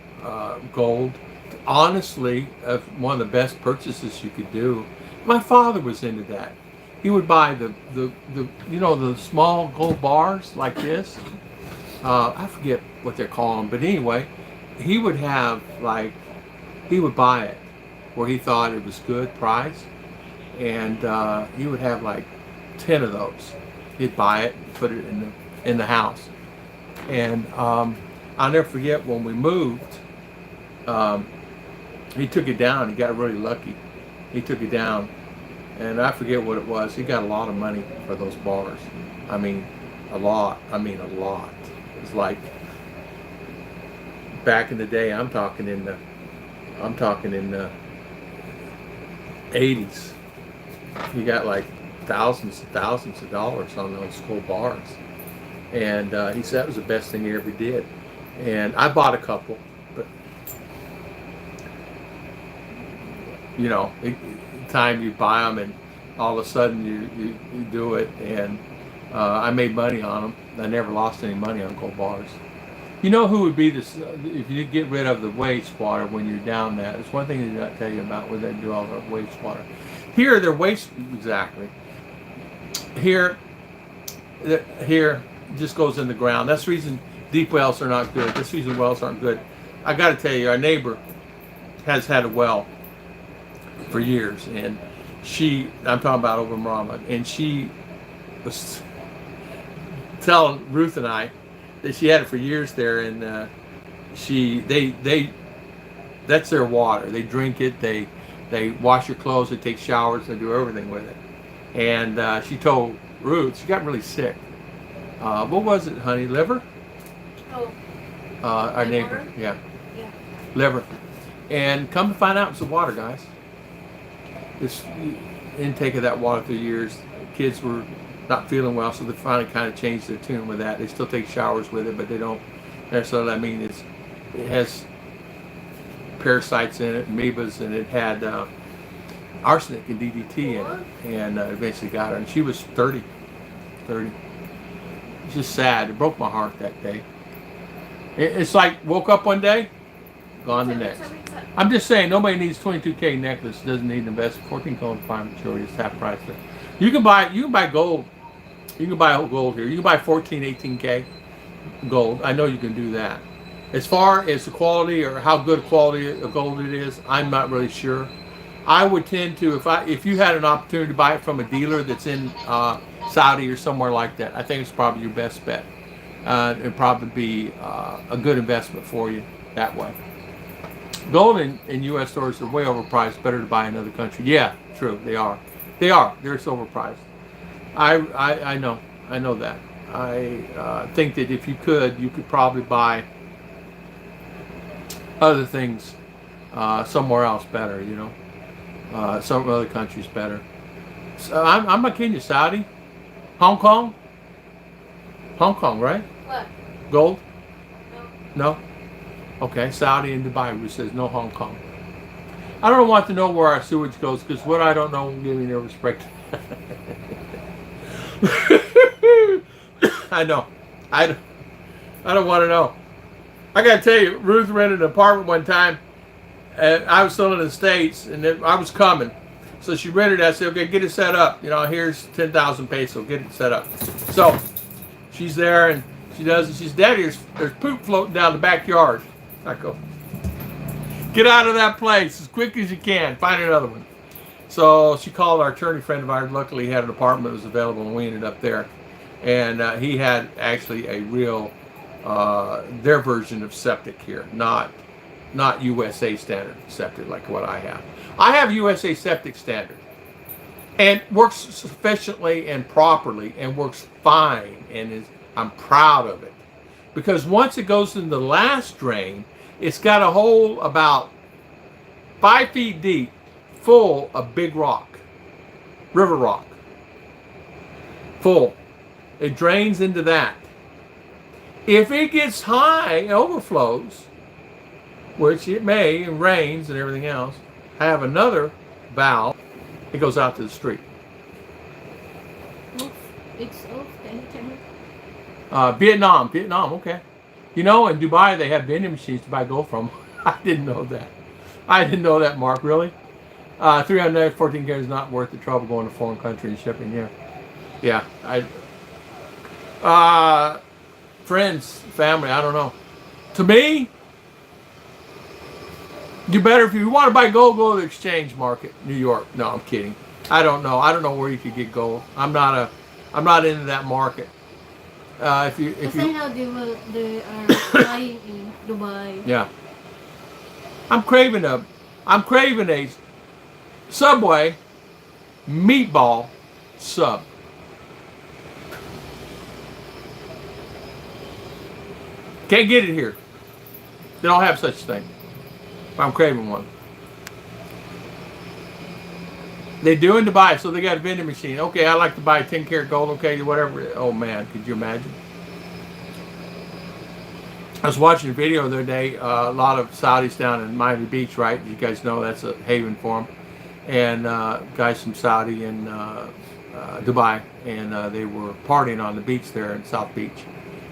gold. Honestly, one of the best purchases you could do. My father was into that. He would buy the small gold bars like this. I forget what they're calling, but anyway, he would buy it where he thought it was good price, and he would have like 10 of those. He'd buy it and put it in the house. And I'll never forget when we moved. He took it down. He got really lucky. He took it down, and I forget what it was. He got a lot of money for those bars. A lot. It was like back in the day. I'm talking in the 80s. He got like thousands of dollars on those gold bars, and he said that was the best thing he ever did. And I bought a couple, but time you buy them, and all of a sudden you do it, and I made money on them. I never lost any money on gold bars. You know who would be this if you get rid of the wastewater when you're down that? It's one thing they did not tell you about when they do all the wastewater. Here, they're exactly. Here just goes in the ground. That's the reason deep wells are not good. That's the reason wells aren't good. I got to tell you, our neighbor has had a well for years, and I'm talking about over in Rama, and she was telling Ruth and I that she had it for years there, and that's their water. They drink it, they wash your clothes, they take showers, they do everything with it. And she told Ruth, she got really sick. What was it, honey? Liver? Oh. Our neighbor, liver? yeah. Yeah. Liver. And come to find out, it's the water, guys. intake of that water through the years. Kids were not feeling well, so they finally kind of changed their tune with that. They still take showers with it, but they don't necessarily. I mean, it has parasites in it, amoebas, and it had arsenic and DDT in it, and eventually got her. And she was 30. It's just sad. It broke my heart that day. It's like woke up one day, gone the next. I'm just saying, nobody needs 22K necklace. Doesn't need an investment. 14 gold fine maturity is half price there. You can buy gold. You can buy gold here. You can buy 14, 18K gold. I know you can do that. As far as the quality or how good quality of gold it is, I'm not really sure. I would tend to, if you had an opportunity to buy it from a dealer that's in Saudi or somewhere like that, I think it's probably your best bet. It'd probably be a good investment for you that way. Gold in U.S. stores are way overpriced. Better to buy in another country. Yeah, true. They are. They're so overpriced. I know that. I think that if you could probably buy other things somewhere else better. You know, some other countries better. So I'm not kidding you. Saudi, Hong Kong, right? What? Gold? No. No? Okay, Saudi and Dubai, which says no Hong Kong. I don't want to know where our sewage goes, because what I don't know will give me nervous breakdown. I know. I don't want to know. I got to tell you, Ruth rented an apartment one time, and I was still in the States, and I was coming. So she rented it. I said, okay, get it set up. You know, here's 10,000 pesos. Get it set up. So she's there, and she does it. She's, Daddy, there's poop floating down the backyard. I go, get out of that place as quick as you can. Find another one. So she called our attorney friend of ours. Luckily, he had an apartment that was available, and we ended up there. And he had actually a real, their version of septic here, not USA standard septic like what I have. I have USA septic standard, and works sufficiently and properly, and works fine, and I'm proud of it, because once it goes in the last drain, it's got a hole about 5 feet deep, full of big rock, river rock, full. It drains into that. If it gets high and overflows, which it may, and rains and everything else, I have another valve. It goes out to the street. It's off anytime. Vietnam, okay. You know, in Dubai they have vending machines to buy gold from. I didn't know that, Mark. Really? 314K is not worth the trouble going to a foreign country and shipping. Yeah. Friends, family, I don't know. To me, you better, if you want to buy gold, go to the exchange market, New York. No, I'm kidding. I don't know where you could get gold. I'm not into that market. If you I know they are buying in Dubai. Yeah. I'm craving a Subway meatball sub. Can't get it here. They don't have such a thing. I'm craving one. They do in Dubai, so they got a vending machine. Okay, I like to buy 10 karat gold. Okay, whatever. Oh man, could you imagine? I was watching a video the other day. A lot of Saudis down in Miami Beach, right? You guys know that's a haven for them. And guys from Saudi and Dubai, and they were partying on the beach there in South Beach.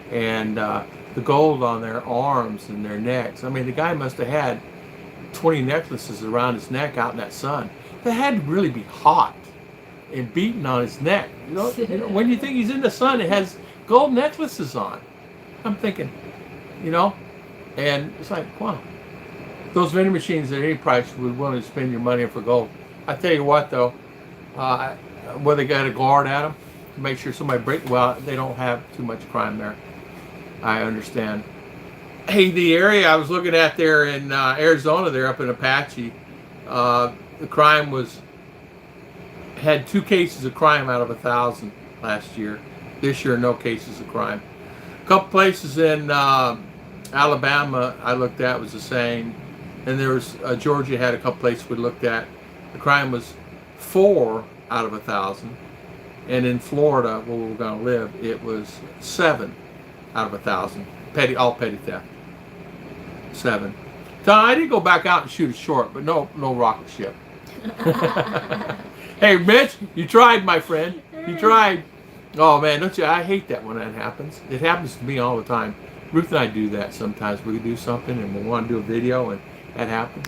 And the gold on their arms and their necks. I mean, the guy must have had 20 necklaces around his neck out in that sun. That had to really be hot and beating on his neck. You know, when you think he's in the sun, it has gold necklaces on. I'm thinking, you know, and it's like, wow. Those vending machines at any price would willing to spend your money for gold. I tell you what, though, where they got a guard at them to make sure somebody well, they don't have too much crime there. I understand. Hey, the area I was looking at there in Arizona, there up in Apache, the crime had 2 cases of crime out of 1,000 last year. This year, no cases of crime. A couple places in Alabama I looked at was the same, and there was Georgia had a couple places we looked at. The crime was 4 out of 1,000. And in Florida, where we were going to live, it was 7 out of 1,000. All petty theft. 7. So I did go back out and shoot a short, but no rocket ship. Hey, Mitch, you tried, my friend. You tried. Oh man, don't you? I hate that when that happens. It happens to me all the time. Ruth and I do that sometimes. We do something and we want to do a video, and that happens.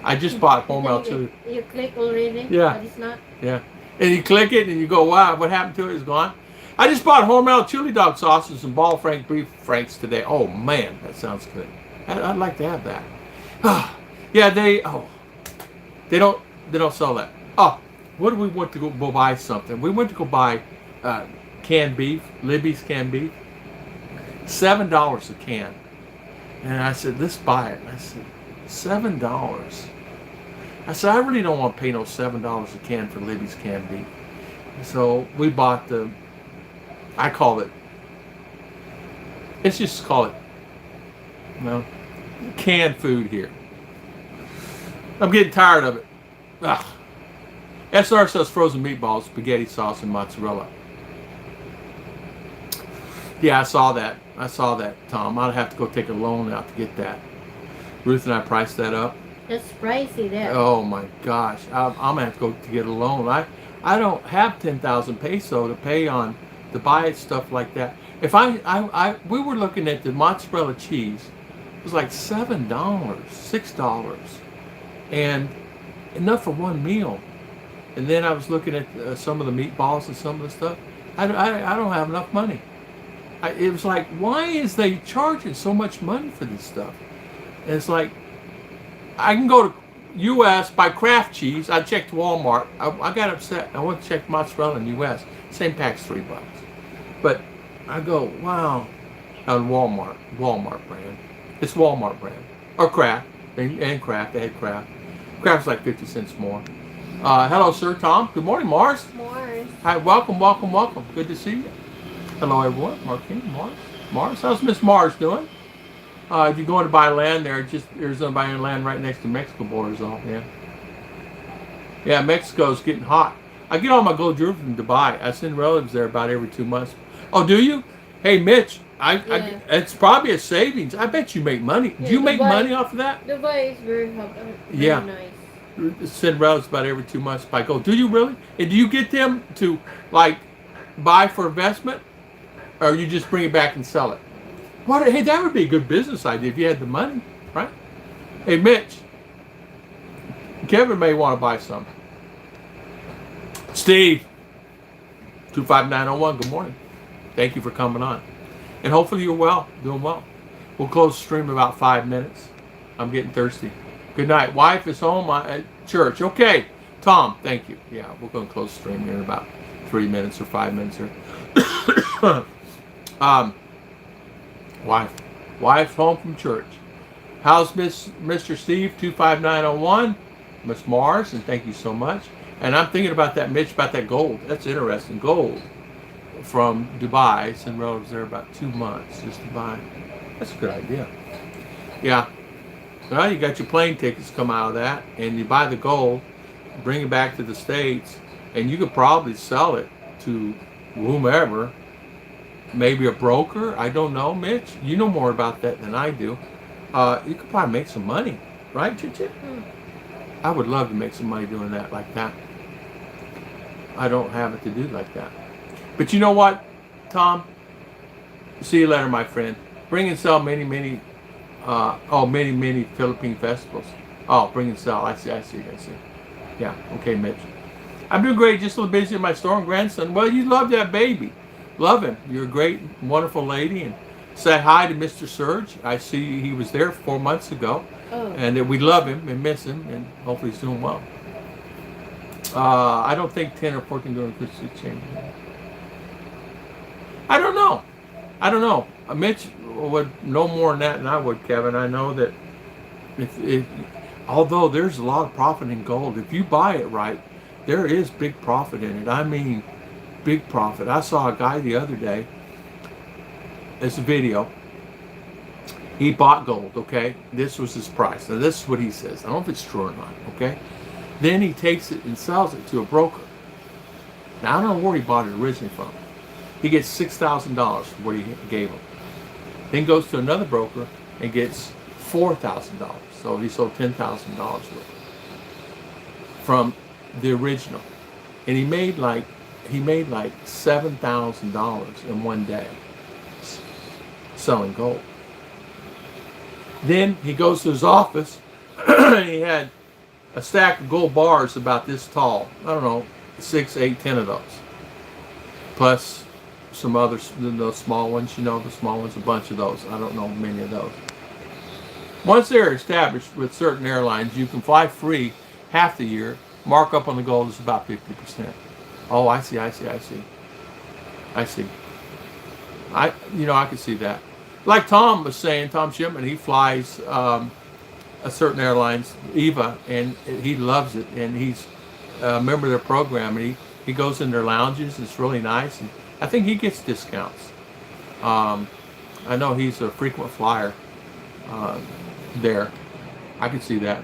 I just bought Hormel chili. You click already? Yeah. But it's not. Yeah. And you click it and you go, wow, what happened to it? It's gone. I just bought Hormel chili dog sauces and ball frank beef franks today. Oh man, that sounds good. I'd like to have that. Yeah, they don't sell that. Oh, what do we want to go buy something? We went to go buy canned beef, Libby's canned beef. $7 a can. And I said, let's buy it. And I said, $7. I said, I really don't want to pay no $7 a can for Libby's canned beef. So we bought let's just call it, canned food here. I'm getting tired of it. Ugh. SR sells frozen meatballs, spaghetti sauce, and mozzarella. Yeah, I saw that, Tom. I'd have to go take a loan out to get that. Ruth and I priced that up. That's pricey there. Oh my gosh, I'm gonna have to go to get a loan. I don't have 10,000 peso to pay on to buy stuff like that. If we were looking at the mozzarella cheese, it was like $7, $6, and enough for one meal. And then I was looking at some of the meatballs and some of the stuff. I don't have enough money. It was like, why is they charging so much money for this stuff? And it's like, I can go to U.S. buy Kraft cheese. I checked Walmart. I got upset. I went to check mozzarella in U.S. Same pack's $3. But I go, wow, on Walmart brand. It's Walmart brand or Kraft and Kraft. They had Kraft. Kraft's like 50 cents more. Hello, sir, Tom. Good morning, Mars. Mars. Hi, welcome. Good to see you. Hello, everyone. Marquine, Mars. How's Miss Mars doing? If you're going to buy land there's somebody buying land right next to Mexico borders all, yeah. Yeah, Mexico's getting hot. I get all my gold jewelry from Dubai. I send relatives there about every 2 months. Oh, do you? Hey, Mitch, it's probably a savings. I bet you make money. Do you make money off of that? Dubai is very nice. Send relatives about every 2 months by gold. Do you really? And do you get them to like buy for investment, or you just bring it back and sell it? Hey, that would be a good business idea if you had the money, right? Hey, Mitch, Kevin may want to buy some. Steve, 25901, good morning. Thank you for coming on. And hopefully you're well, doing well. We'll close the stream in about 5 minutes. I'm getting thirsty. Good night. Wife is home at church. Okay. Tom, thank you. Yeah, we're going to close the stream here in about 3 minutes or 5 minutes here. Wife's home from church. How's Mr. Steve, 25901? Miss Mars, and thank you so much. And I'm thinking about that, Mitch, about that gold. That's interesting. Gold from Dubai. Send relatives there about 2 months just to buy. That's a good idea. Yeah. Well, you got your plane tickets come out of that, and you buy the gold, bring it back to the States, and you could probably sell it to whomever. Maybe a broker. I don't know, Mitch. You know more about that than I do. You could probably make some money, right, Chichi? I would love to make some money doing that like that. I don't have it to do like that. But you know what, Tom? See you later, my friend. Bring and sell many Philippine festivals. Oh, bring and sell. I see. Yeah, okay, Mitch. I'm doing great. Just a little busy in my store and grandson. Well, you love that baby. Love him. You're a great, wonderful lady. And say hi to Mr. Serge. I see he was there 4 months ago. Oh. And we love him and miss him. And hopefully he's doing well. I don't think 10 or 14 doing Christian change. I don't know. Mitch would know more than that than I would, Kevin. I know that although there's a lot of profit in gold, if you buy it right, there is big profit in it. I mean, big profit. I saw a guy the other day. It's a video. He bought gold, okay? This was his price. Now, this is what he says. I don't know if it's true or not, okay? Then he takes it and sells it to a broker. Now I don't know where he bought it originally from. He gets $6,000 for what he gave him. Then goes to another broker and gets $4,000. So he sold $10,000 worth from the original, and he made like $7,000 in one day selling gold. Then he goes to his office. And he had a stack of gold bars about this tall. I don't know, 6, 8, 10 of those, plus some others, those small ones. You know, the small ones, a bunch of those. I don't know many of those. Once they're established with certain airlines, you can fly free half the year. Markup on the gold is about 50%. Oh, I see. I can see that. Like Tom was saying, Tom Shipman, he flies a certain airlines, EVA, and he loves it. And he's a member of their program, and he goes in their lounges. It's really nice, and I think he gets discounts. I know he's a frequent flyer there. I can see that.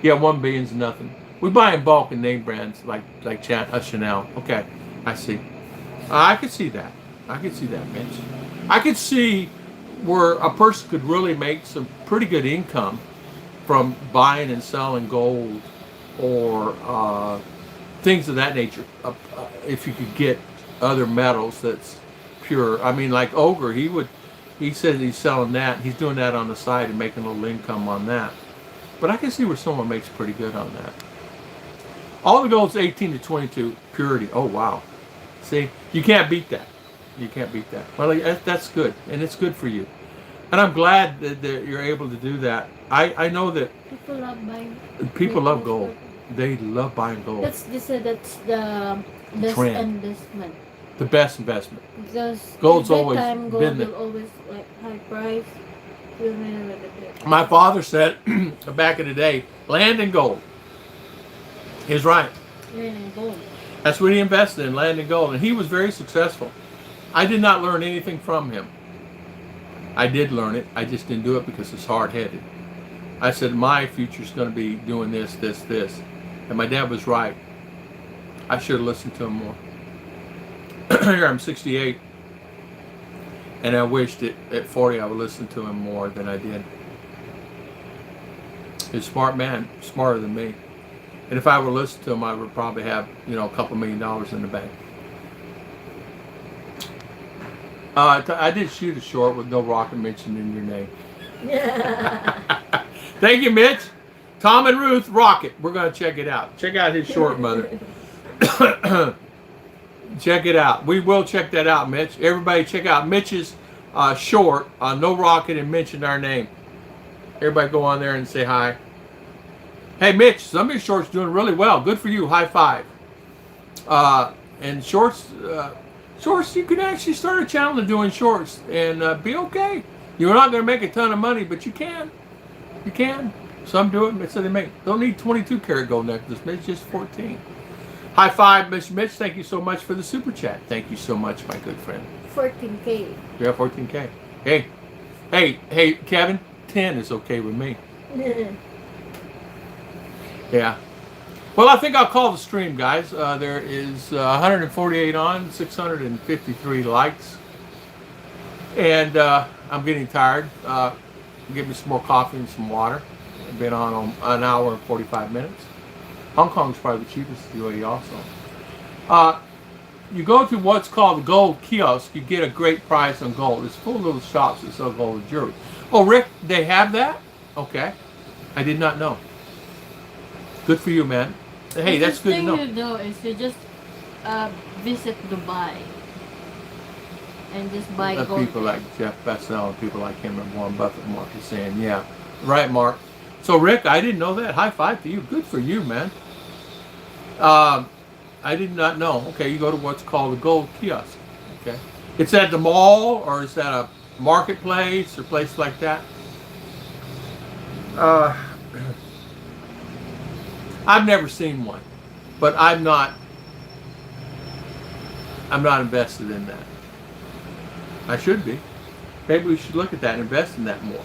Yeah, $1 billion's nothing. We buy in bulk and name brands like Chanel. Okay, I see. I could see that. Mitch. I could see where a person could really make some pretty good income from buying and selling gold or things of that nature. If you could get other metals that's pure. I mean, like Ogre, he said he's selling that. He's doing that on the side and making a little income on that. But I can see where someone makes pretty good on that. All the gold's 18 to 22 purity. Oh, wow. See, you can't beat that. Well, that's good, and it's good for you. And I'm glad that you're able to do that. I know that People love buying. people love gold. They love buying gold. That's the best Trend. investment. The best investment. Because Gold's every always time gold been there. will always like high price. You'll never get it. My father said back in the day, land and gold. He's right. Really gold. That's what he invested in, land and gold. And he was very successful. I did not learn anything from him. I did learn it. I just didn't do it because it's hard-headed. I said, my future's going to be doing this. And my dad was right. I should have listened to him more. Here, I'm 68. And I wished at 40 I would listen to him more than I did. He's a smart man, smarter than me. And if I were to listen to him, I would probably have, a couple $1 million in the bank. I did shoot a short with no rocket mentioned in your name. Thank you, Mitch. Tom and Ruth, Rocket. We're going to check it out. Check out his short, mother. Check it out. We will check that out, Mitch. Everybody check out Mitch's short, No Rocket, and mention our name. Everybody go on there and say hi. Hey, Mitch, some of your shorts doing really well. Good for you. High five. And shorts, you can actually start a channel doing shorts and be okay. You're not going to make a ton of money, but you can. You can. Some do it, so they don't need 22 karat gold necklace. It's just 14. High five, Miss Mitch. Thank you so much for the super chat. Thank you so much, my good friend. 14K. Yeah, 14K. Hey, Kevin, 10 is okay with me. Yeah. Well, I think I'll call the stream, guys. There is 148 on, 653 likes. And I'm getting tired. Give me some more coffee and some water. I've been on an hour and 45 minutes. Hong Kong's probably the cheapest UAE also. You go to what's called the gold kiosk, you get a great price on gold. It's full of little shops that sell gold and jewelry. Oh, Rick, they have that? Okay. I did not know. Good for you, man. Hey, that's good to know. The thing you do is you just visit Dubai and just buy gold. People like Jeff Bezos and people like him and Warren Buffett and Mark is saying, yeah. Right, Mark. So, Rick, I didn't know that. High five to you. Good for you, man. I did not know. Okay, you go to what's called the gold kiosk. Okay. It's at the mall, or is that a marketplace or place like that? I've never seen one, but I'm not invested in that. I should be. Maybe we should look at that and invest in that more.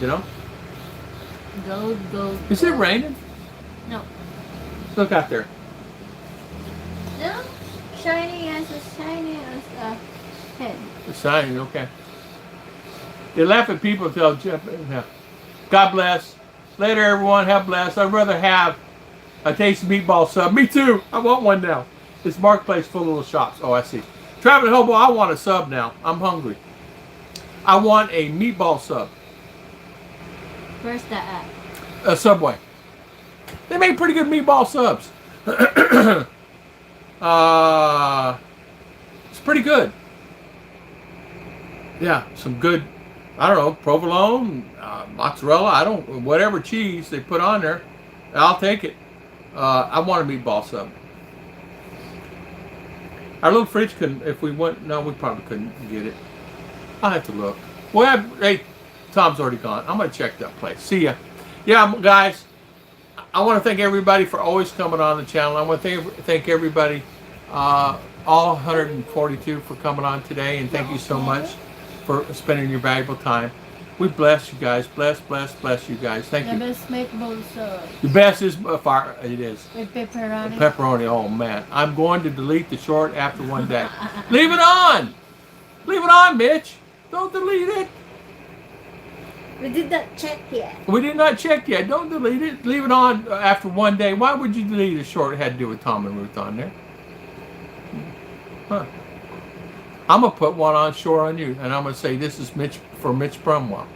You know? Gold. Is it raining? No. Look out there. No. Shiny as a head. The sign, okay. They laugh at people tell Jeff, yeah. God bless. Later, everyone. Have bless. I'd rather have a tasty meatball sub. Me too. I want one now. This marketplace full of little shops. Oh, I see. Traveling Hobo, I want a sub now. I'm hungry. I want a meatball sub. Where's that at? A Subway. They make pretty good meatball subs. It's pretty good. Yeah, some good, I don't know, provolone, mozzarella, whatever cheese they put on there, I'll take it. I want a meatball sub. Our little fridge couldn't, if we went, no, we probably couldn't get it. I'll have to look. Well, hey, Tom's already gone. I'm going to check that place. See ya. Yeah, guys, I want to thank everybody for always coming on the channel. I want to thank everybody, all 142 for coming on today, and thank you so much for spending your valuable time. We bless you guys. Bless you guys. Thank you. The best meatball sub. The best is fire. It is. With pepperoni. Pepperoni. Oh man, I'm going to delete the short after one day. Leave it on. Leave it on, Mitch. Don't delete it. We did not check yet. We did not check yet. Don't delete it. Leave it on after one day. Why would you delete a short? It had to do with Tom and Ruth on there. Huh. I'm going to put one on shore on you, and I'm going to say this is Mitch for Mitch Brumwell.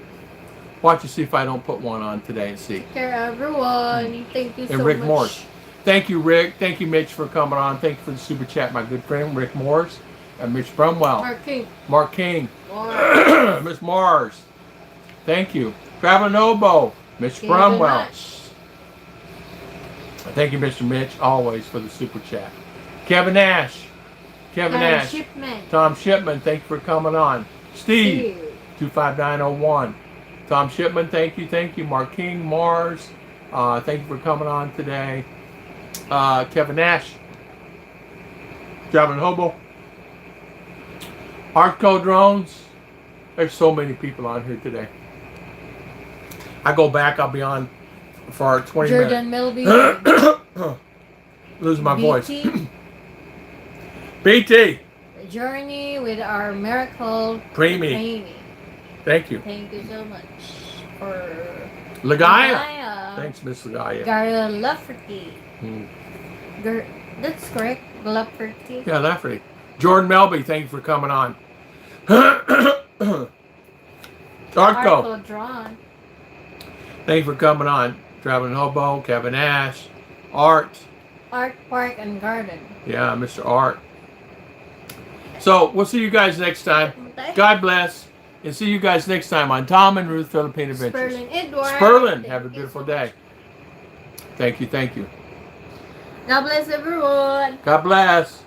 Watch and see if I don't put one on today and see. Take care, everyone. Thank you so much. And Rick Morris. Thank you, Rick. Thank you, Mitch, for coming on. Thank you for the super chat, my good friend, Rick Morris and Mitch Brumwell. Mark King. Miss Mars. Thank you. Traveling Oboe. Mitch Brumwell. Thank you, Mr. Mitch, always for the super chat. Kevin Nash. Tom Shipman, thank you for coming on. Steve, 25901. Tom Shipman, thank you. Mark King, Mars, thank you for coming on today. Kevin Nash, Traveling Hobo, Artco Drones. There's so many people on here today. I go back, I'll be on for 20 Jordan minutes. Melby. Losing my voice. BT. BT. Journey with our miracle Creamy. Thank you. Thank you so much for Lagaya. Thanks, Miss Lagaya. Gary Lafferty. That's correct. Lafferty. Yeah, Lafferty. Jordan Melby, thank you for coming on. Artco. Drawn. Thank you for coming on. Traveling Hobo, Kevin Ash, Art, Park and Garden. Yeah, Mr. Art. So we'll see you guys next time. God bless. And see you guys next time on Tom and Ruth Philippine Adventures. Sperlin, have a beautiful day. Thank you. God bless everyone. God bless.